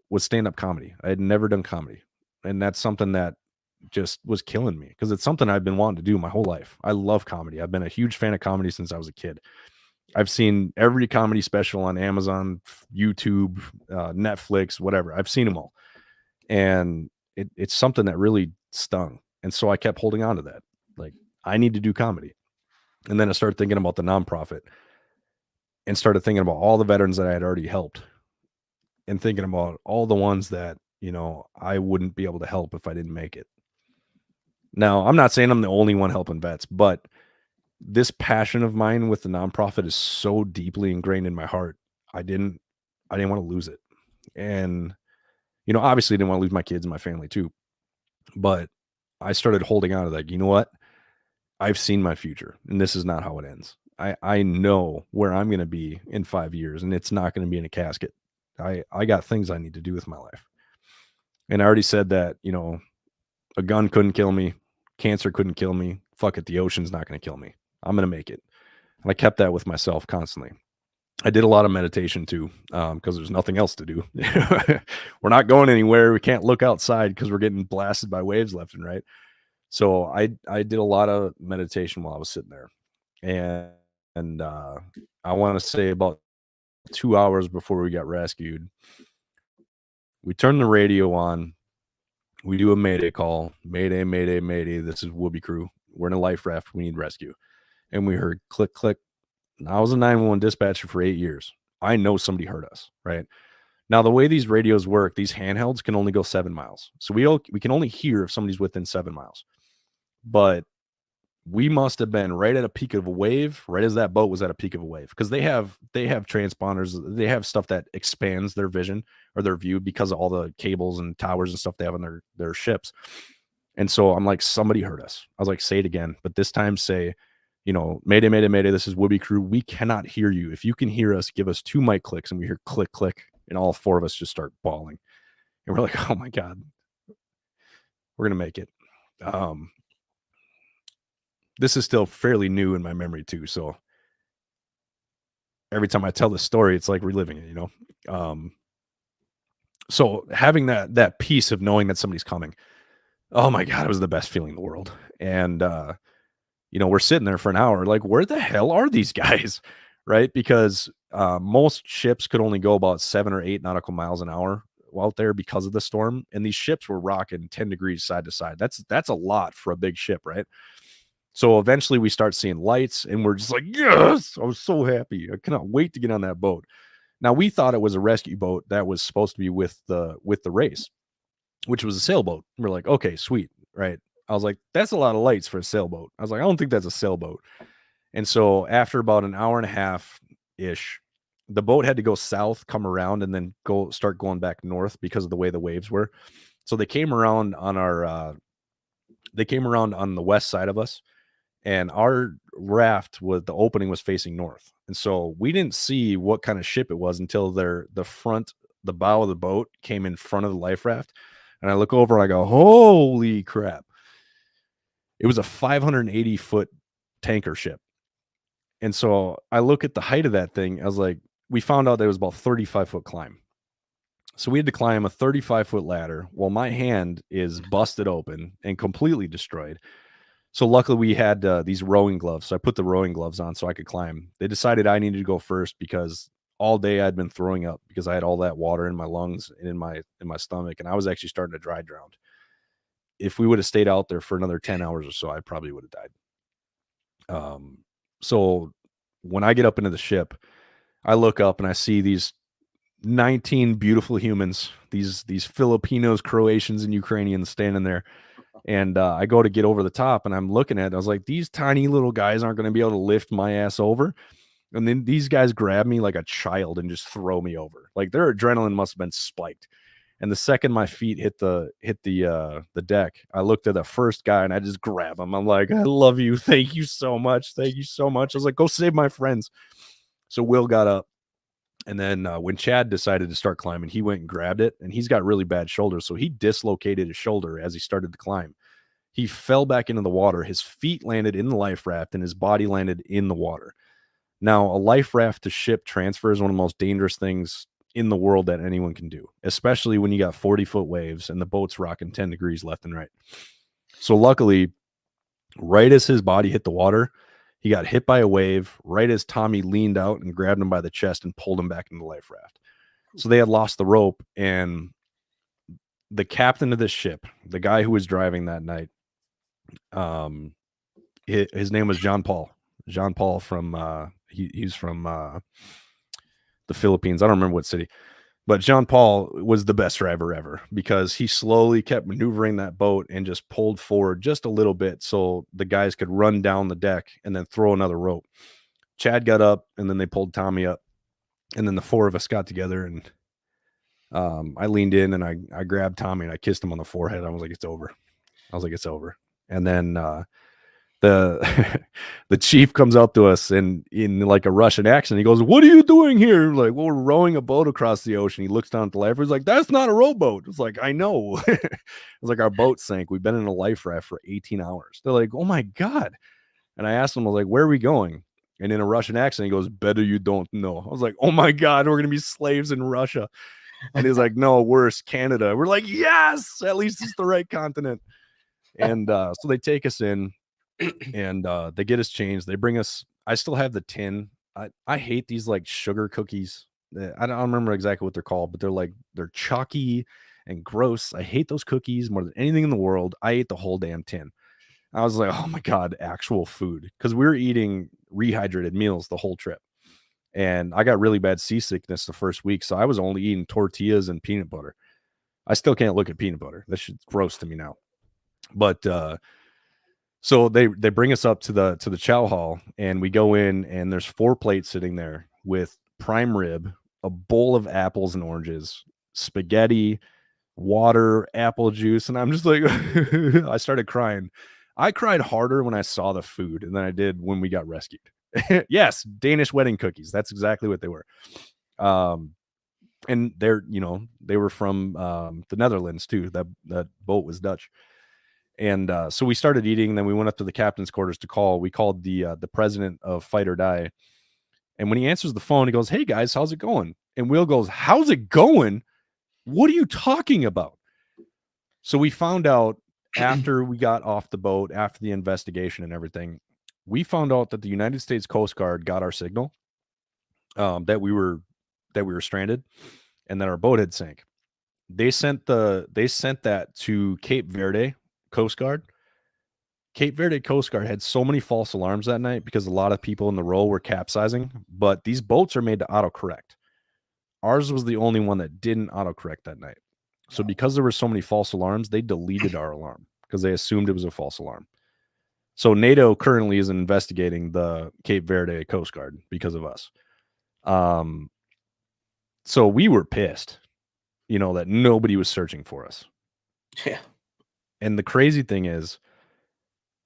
was stand-up comedy. I had never done comedy. And that's something that just was killing me because it's something I've been wanting to do my whole life. I love comedy. I've been a huge fan of comedy since I was a kid. I've seen every comedy special on Amazon, YouTube, Netflix, whatever. I've seen them all. And it's something that really stung. And so I kept holding on to that. Like, I need to do comedy. And then I started thinking about the nonprofit and started thinking about all the veterans that I had already helped and thinking about all the ones that, I wouldn't be able to help if I didn't make it. Now, I'm not saying I'm the only one helping vets, but this passion of mine with the nonprofit is so deeply ingrained in my heart. I didn't want to lose it. And, obviously I didn't want to lose my kids and my family too. But I started holding on to that. You know what? I've seen my future and this is not how it ends. I know where I'm going to be in 5 years and it's not going to be in a casket. I got things I need to do with my life. And I already said that, a gun couldn't kill me. Cancer couldn't kill me. Fuck it. The ocean's not going to kill me. I'm going to make it. And I kept that with myself constantly. I did a lot of meditation too, because there's nothing else to do. We're not going anywhere. We can't look outside because we're getting blasted by waves left and right. So I did a lot of meditation while I was sitting there, and I want to say about 2 hours before we got rescued, we turned the radio on. We do a mayday call. Mayday, mayday, mayday. This is Whoopee crew. We're in a life raft. We need rescue. And we heard click, click. I was a 911 dispatcher for 8 years. I know somebody hurt us, right? Now, the way these radios work, these handhelds can only go 7 miles. So we can only hear if somebody's within 7 miles. But we must have been right at a peak of a wave, right as that boat was at a peak of a wave, because they have transponders, they have stuff that expands their vision or their view because of all the cables and towers and stuff they have on their ships. And so I'm like, somebody hurt us. I was like, say it again, but this time say, mayday, mayday, mayday, this is Whoopee crew. We cannot hear you. If you can hear us, give us 2 mic clicks. And we hear click, click, and all 4 of us just start bawling. And we're like, oh my God, we're gonna make it. This is still fairly new in my memory too. So every time I tell this story, it's like reliving it, So having that piece of knowing that somebody's coming, oh my God, it was the best feeling in the world. And, we're sitting there for an hour, like, where the hell are these guys? Right. Because, most ships could only go about 7 or 8 nautical miles an hour out there because of the storm. And these ships were rocking 10 degrees side to side. That's a lot for a big ship. Right. So eventually we start seeing lights and we're just like, yes, I was so happy. I cannot wait to get on that boat. Now we thought it was a rescue boat that was supposed to be with the race, which was a sailboat. We're like, okay, sweet. Right. I was like, that's a lot of lights for a sailboat. I was like, I don't think that's a sailboat. And so after about an hour and a half ish, the boat had to go south, come around, and then start going back north because of the way the waves were. So they came around on the west side of us. And our raft the opening was facing north. And so we didn't see what kind of ship it was until the bow of the boat came in front of the life raft. And I look over and I go, holy crap. It was a 580-foot tanker ship. And so I look at the height of that thing. I was like, we found out that it was about 35-foot climb. So we had to climb a 35-foot ladder while my hand is busted open and completely destroyed. So luckily we had these rowing gloves. So I put the rowing gloves on so I could climb. They decided I needed to go first because all day I'd been throwing up because I had all that water in my lungs and in my stomach. And I was actually starting to dry drown. If we would have stayed out there for another 10 hours or so, I probably would have died. So when I get up into the ship, I look up and I see these 19 beautiful humans, these Filipinos, Croatians, and Ukrainians standing there. And I go to get over the top and I'm looking at it. I was like, these tiny little guys aren't going to be able to lift my ass over. And then these guys grab me like a child and just throw me over. Like their adrenaline must have been spiked. And the second my feet hit the deck, I looked at the first guy and I just grab him. I'm like, I love you. Thank you so much. Thank you so much. I was like, go save my friends. So Will got up. And then when Chad decided to start climbing, he went and grabbed it, and he's got really bad shoulders. So he dislocated his shoulder as he started to climb. He fell back into the water. His feet landed in the life raft and his body landed in the water. Now, a life raft to ship transfer is one of the most dangerous things in the world that anyone can do, especially when you got 40-foot waves and the boat's rocking 10 degrees left and right. So luckily, right as his body hit the water, he got hit by a wave right as Tommy leaned out and grabbed him by the chest and pulled him back into the life raft. So they had lost the rope, and the captain of this ship, the guy who was driving that night, his name was John Paul. John Paul from he's from the Philippines. I don't remember what city, but John Paul was the best driver ever because he slowly kept maneuvering that boat and just pulled forward just a little bit so the guys could run down the deck and then throw another rope. Chad got up and then they pulled Tommy up, and then the 4 of us got together, and I leaned in and I grabbed Tommy and I kissed him on the forehead. I was like, it's over. And then the chief comes up to us and in like a Russian accent, he goes, what are you doing here? Like, well, we're rowing a boat across the ocean. He looks down at the life raft. He's like, that's not a rowboat. It's like, I know. It's like, our boat sank. We've been in a life raft for 18 hours. They're like, oh my God. And I asked them, I was like, where are we going? And in a Russian accent, he goes, better you don't know. I was like, oh my God, we're going to be slaves in Russia. And he's like, no, worse, Canada. We're like, yes, at least it's the right continent. And so they take us in and they get us changed. They bring us, I still have the tin. I hate these like sugar cookies. I don't remember exactly what they're called, but they're chalky and gross. I hate those cookies more than anything in the world. I ate the whole damn tin. I was like, oh my God, actual food. Because we were eating rehydrated meals the whole trip. And I got really bad seasickness the first week. So I was only eating tortillas and peanut butter. I still can't look at peanut butter. That shit's gross to me now. But so they bring us up to the chow hall, and we go in, and there's 4 plates sitting there with prime rib, a bowl of apples and oranges, spaghetti, water, apple juice. And I'm just like, I started crying. I cried harder when I saw the food than I did when we got rescued. Yes, Danish wedding cookies. That's exactly what they were. And they were from the Netherlands too. That boat was Dutch. And so we started eating. Then we went up to the captain's quarters to call. We called the president of Fight or Die. And when he answers the phone, he goes, hey guys, how's it going? And Will goes, how's it going? What are you talking about? So we found out after we got off the boat, after the investigation and everything, we found out that the United States Coast Guard got our signal, that we were stranded and that our boat had sank. They sent that to Cape Verde Coast Guard. Cape Verde Coast Guard had so many false alarms that night because a lot of people in the row were capsizing, but these boats are made to autocorrect. Ours was the only one that didn't autocorrect that night. So because there were so many false alarms, they deleted our alarm because they assumed it was a false alarm. So NATO currently is investigating the Cape Verde Coast Guard because of us. So we were pissed, that nobody was searching for us. Yeah. And the crazy thing is,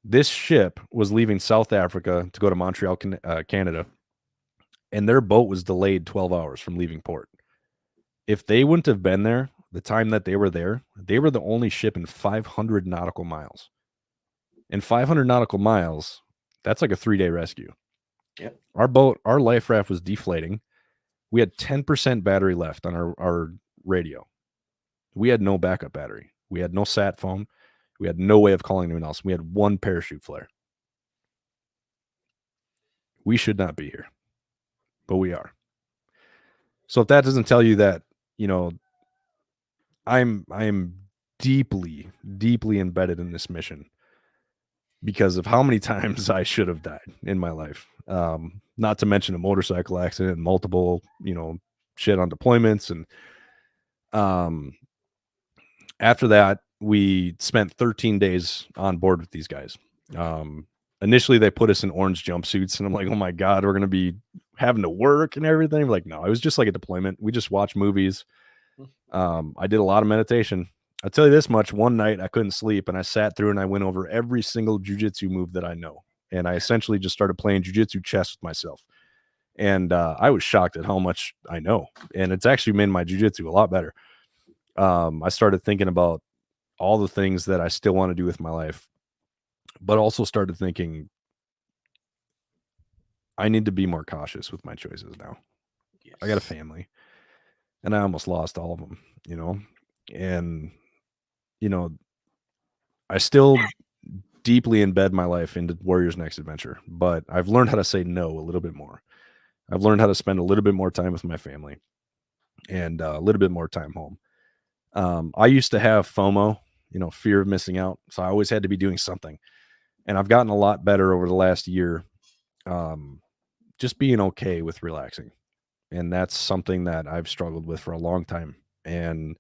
this ship was leaving South Africa to go to Montreal, Canada, and their boat was delayed 12 hours from leaving port. If they wouldn't have been there, the time that they were there, they were the only ship in 500 nautical miles. In 500 nautical miles, that's like a 3-day rescue. Yep. Our boat, our life raft was deflating. We had 10% battery left on our radio. We had no backup battery. We had no sat phone. We had no way of calling anyone else. We had 1 parachute flare. We should not be here, but we are. So if that doesn't tell you that, I'm deeply, deeply embedded in this mission because of how many times I should have died in my life. Not to mention a motorcycle accident, multiple, shit on deployments. And after that, we spent 13 days on board with these guys. Initially, they put us in orange jumpsuits, and I'm like, oh my God, we're going to be having to work and everything. Like, no, it was just like a deployment. We just watched movies. I did a lot of meditation. I'll tell you this much. One night I couldn't sleep, and I sat through and I went over every single jiu-jitsu move that I know. And I essentially just started playing jiu-jitsu chess with myself. And I was shocked at how much I know. And it's actually made my jiu-jitsu a lot better. I started thinking about all the things that I still want to do with my life, but also started thinking I need to be more cautious with my choices now. Yes. I got a family, and I almost lost all of them, and, I still deeply embed my life into Warrior's Next Adventure, but I've learned how to say no a little bit more. I've learned how to spend a little bit more time with my family and a little bit more time home. I used to have FOMO, fear of missing out. So I always had to be doing something, and I've gotten a lot better over the last year. Just being okay with relaxing. And that's something that I've struggled with for a long time. And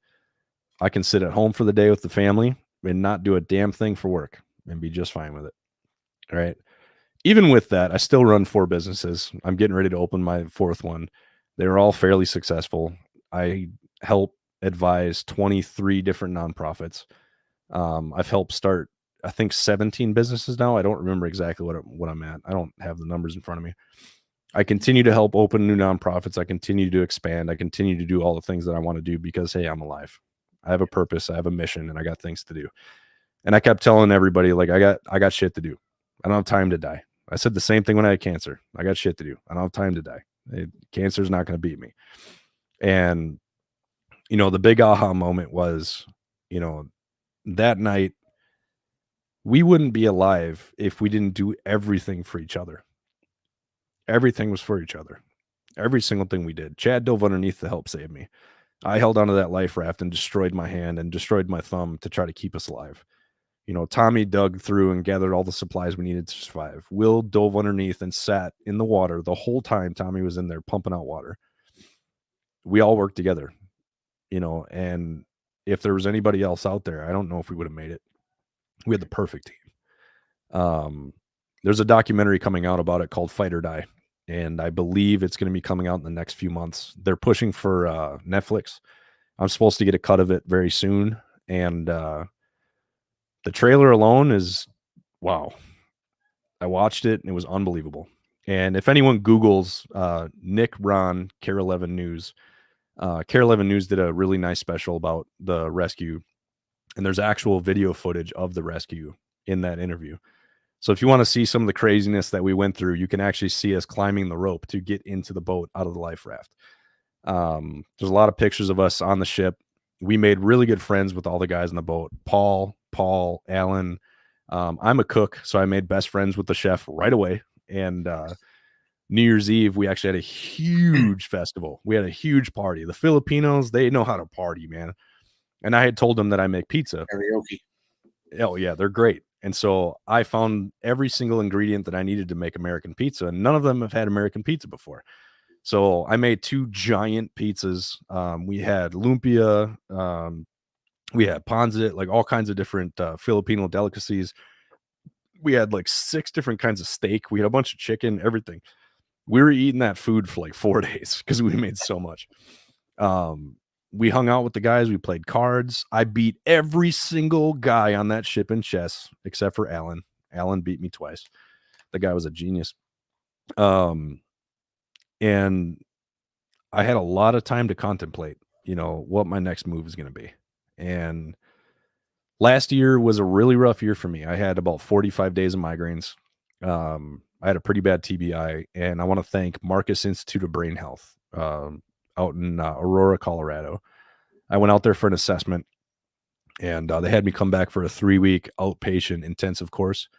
I can sit at home for the day with the family and not do a damn thing for work and be just fine with it. All right. Even with that, I still run 4 businesses. I'm getting ready to open my 4th one. They're all fairly successful. I help advise 23 different nonprofits. I've helped start, I think, 17 businesses now. I don't remember exactly what I'm at. I don't have the numbers in front of me. I continue to help open new nonprofits. I continue to expand. I continue to do all the things that I want to do because, hey, I'm alive. I have a purpose. I have a mission, and I got things to do. And I kept telling everybody, like, I got shit to do. I don't have time to die. I said the same thing when I had cancer. I got shit to do. I don't have time to die. Cancer's not going to beat me. And, you know, the big aha moment was, you know, that night, we wouldn't be alive if we didn't do everything for each other. Everything was for each other. Every single thing we did. Chad dove underneath to help save me. I held onto that life raft and destroyed my hand and destroyed my thumb to try to keep us alive. You know, Tommy dug through and gathered all the supplies we needed to survive. Will dove underneath and sat in the water the whole time Tommy was in there pumping out water. We all worked together, you know, and if there was anybody else out there, I don't know if we would have made it. We had the perfect team. There's a documentary coming out about it called Fight or Die, and I believe it's going to be coming out in the next few months. They're pushing for Netflix. I'm supposed to get a cut of it very soon, and the trailer alone is, wow. I watched it and it was unbelievable. And if anyone Googles Nick Rahn, Care 11 News, Care 11 News did a really nice special about the rescue. And there's actual video footage of the rescue in that interview. So if you want to see some of the craziness that we went through, you can actually see us climbing the rope to get into the boat out of the life raft. There's a lot of pictures of us on the ship. We made really good friends with all the guys in the boat. Paul, Alan. I'm a cook, so I made best friends with the chef right away. And New Year's Eve, we actually had a huge festival. We had a huge party. The Filipinos, they know how to party, man. And I had told them that I make pizza. Karaoke. Oh, yeah, they're great. And so I found every single ingredient that I needed to make American pizza. And none of them have had American pizza before. So I made 2 giant pizzas. We had lumpia. We had pancit, like all kinds of different Filipino delicacies. We had like 6 different kinds of steak. We had a bunch of chicken, everything. We were eating that food for like 4 days because we made so much. We hung out with the guys. We played cards. I beat every single guy on that ship in chess, except for Alan. Alan beat me twice. The guy was a genius. And I had a lot of time to contemplate, you know, what my next move is going to be. And last year was a really rough year for me. I had about 45 days of migraines. I had a pretty bad TBI, and I want to thank Marcus Institute of Brain Health out in Aurora, Colorado. I went out there for an assessment, and they had me come back for a 3-week outpatient intensive course,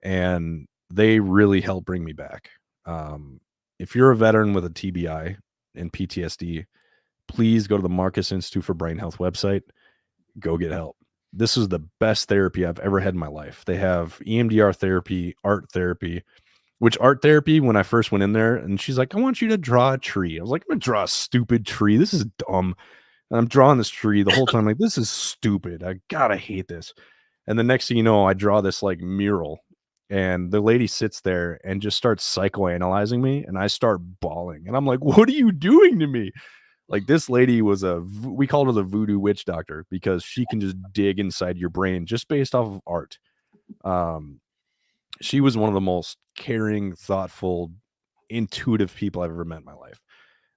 and they really helped bring me back. If you're a veteran with a TBI and PTSD, please go to the Marcus Institute for Brain Health website. Go get help. This is the best therapy I've ever had in my life. They have EMDR therapy, art therapy, which art therapy, when I first went in there, and she's like, I want you to draw a tree. I was like, I'm going to draw a stupid tree. This is dumb. And I'm drawing this tree the whole time. Like, this is stupid. I hate this. And the next thing you know, I draw this like mural, and the lady sits there and just starts psychoanalyzing me, and I start bawling. And I'm like, what are you doing to me? Like, this lady was we called her the voodoo witch doctor because she can just dig inside your brain just based off of art. She was one of the most caring, thoughtful, intuitive people I've ever met in my life.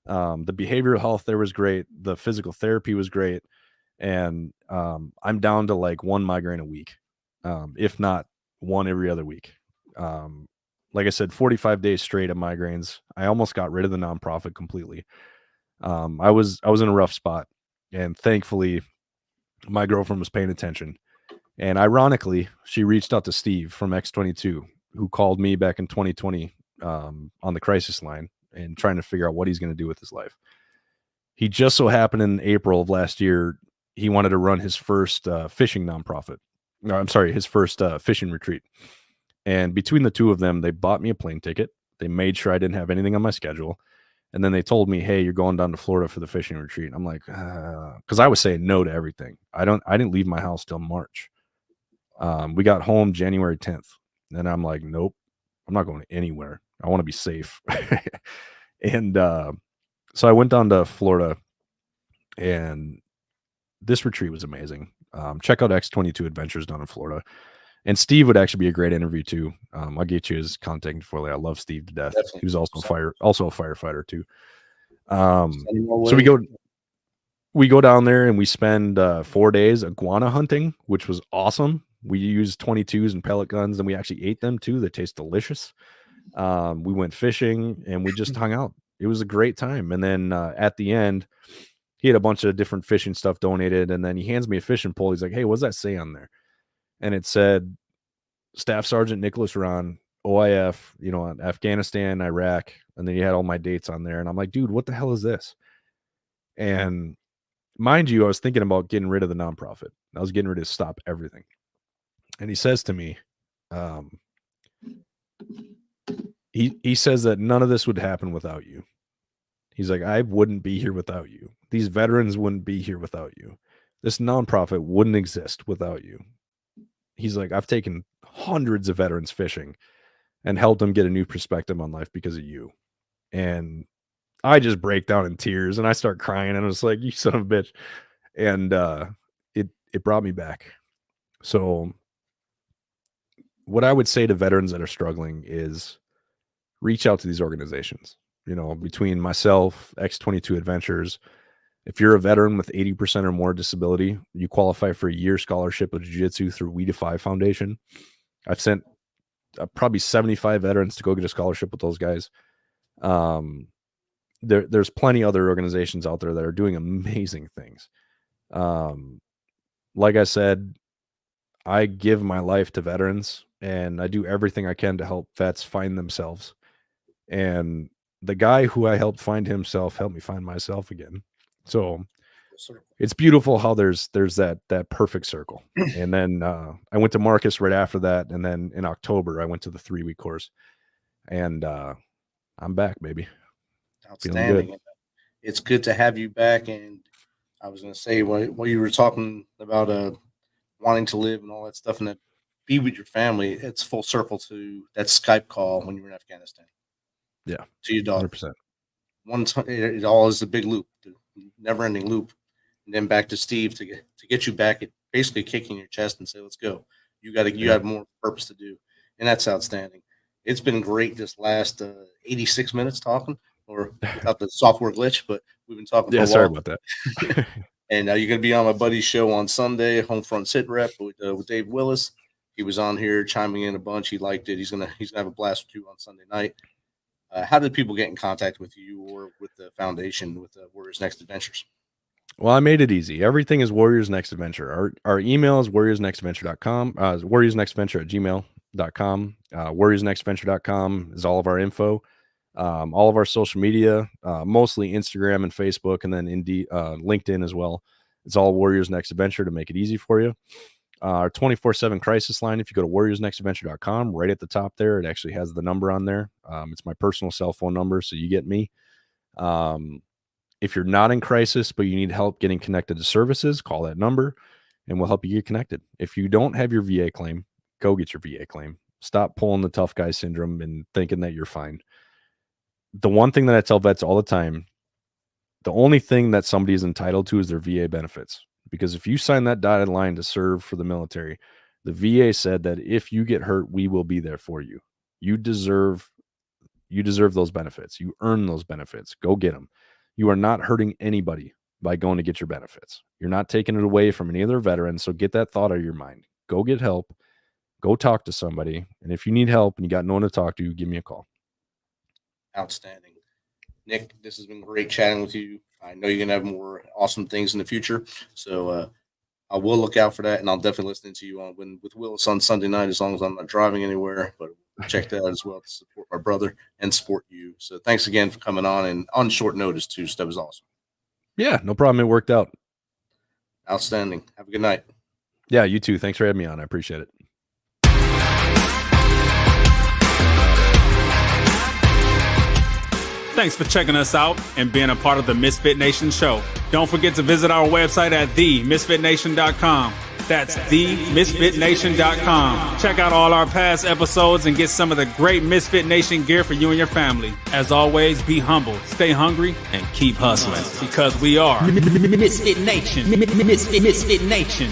The behavioral health there was great. The physical therapy was great. And I'm down to like 1 migraine a week, if not 1 every other week. Like I said, 45 days straight of migraines. I almost got rid of the nonprofit completely. I was in a rough spot, and thankfully my girlfriend was paying attention. And ironically, she reached out to Steve from X22, who called me back in 2020 on the crisis line and trying to figure out what he's going to do with his life. He just so happened in April of last year, he wanted to run his first fishing nonprofit. No, I'm sorry, his first fishing retreat. And between the two of them, they bought me a plane ticket. They made sure I didn't have anything on my schedule. And then they told me, hey, you're going down to Florida for the fishing retreat. I'm like, because I was saying no to everything. I didn't leave my house till March. We got home January 10th. And I'm like, nope, I'm not going anywhere. I want to be safe. And so I went down to Florida, and this retreat was amazing. Check out X22 Adventures down in Florida. And Steve would actually be a great interview too. I'll get you his contact info. I love Steve to death. Definitely. He was also a firefighter too. So we go down there and we spend 4 days iguana hunting, which was awesome. We used 22s and pellet guns, and we actually ate them too. They taste delicious. We went fishing and we just hung out. It was a great time. And then at the end, he had a bunch of different fishing stuff donated, and then he hands me a fishing pole. He's like, "Hey, what does that say on there?" And it said Staff Sergeant Nicholas Rahn, OIF, Afghanistan, Iraq, and then he had all my dates on there. And I'm like, dude, what the hell is this? And mind you, I was thinking about getting rid of the nonprofit. I was getting ready to stop everything. And he says to me, he says that none of this would happen without you. He's like, I wouldn't be here without you. These veterans wouldn't be here without you. This nonprofit wouldn't exist without you. He's like, I've taken hundreds of veterans fishing and helped them get a new perspective on life because of you. And I just break down in tears and I start crying, and I was like, you son of a bitch. And it brought me back. So what I would say to veterans that are struggling is reach out to these organizations. Between myself, X22 Adventures, if you're a veteran with 80% or more disability, you qualify for a year scholarship of jiu-jitsu through We Defy Foundation. I've sent probably 75 veterans to go get a scholarship with those guys. There's plenty other organizations out there that are doing amazing things. Like I said, I give my life to veterans, and I do everything I can to help vets find themselves. And the guy who I helped find himself helped me find myself again. So it's beautiful how there's that perfect circle. And then I went to Marcus right after that, and then in October I went to the 3-week course, and I'm back, baby. Outstanding. It's good to have you back. And I was going to say, while you were talking about wanting to live and all that stuff, and that be with your family, it's full circle to that Skype call when you were in Afghanistan. Yeah, to your daughter. 100%. One time, it all is a big loop, never-ending loop, and then back to Steve to get you back at basically kicking your chest and say, "Let's go." You have more purpose to do, and that's outstanding. It's been great this last 86 minutes talking, or without the software glitch, but we've been talking. Yeah, for a sorry while. about that. And you're going to be on my buddy's show on Sunday, Homefront Sit Rep with Dave Willis. He was on here chiming in a bunch. He liked it. He's gonna have a blast with you on Sunday night. How did people get in contact with you or with the foundation, with Warriors Next Adventures? Well, I made it easy. Everything is Warriors Next Adventure. Our email is warriorsnextadventure.com, warriorsnextadventure@gmail.com. Warriorsnextadventure.com is all of our info. All of our social media, mostly Instagram and Facebook, and then LinkedIn as well. It's all Warriors Next Adventure to make it easy for you. Our 24/7 crisis line, if you go to warriorsnextadventure.com, right at the top there, it actually has the number on there. It's my personal cell phone number, so you get me. If you're not in crisis, but you need help getting connected to services, call that number, and we'll help you get connected. If you don't have your VA claim, go get your VA claim. Stop pulling the tough guy syndrome and thinking that you're fine. The one thing that I tell vets all the time, the only thing that somebody is entitled to is their VA benefits. Because if you sign that dotted line to serve for the military, the VA said that if you get hurt, we will be there for you. You deserve those benefits. You earn those benefits. Go get them. You are not hurting anybody by going to get your benefits. You're not taking it away from any other veterans. So get that thought out of your mind. Go get help. Go talk to somebody. And if you need help and you got no one to talk to, give me a call. Outstanding. Nick, this has been great chatting with you. I know you're going to have more awesome things in the future. So I will look out for that, and I'll definitely listen to you with Willis on Sunday night, as long as I'm not driving anywhere. But check that out as well to support my brother and support you. So thanks again for coming on, and on short notice too. So that was awesome. Yeah, no problem. It worked out. Outstanding. Have a good night. Yeah, you too. Thanks for having me on. I appreciate it. Thanks for checking us out and being a part of the Misfit Nation Show. Don't forget to visit our website at themisfitnation.com. That's themisfitnation.com. Check out all our past episodes and get some of the great Misfit Nation gear for you and your family. As always, be humble, stay hungry, and keep hustling, because we are Misfit Nation. Misfit Nation.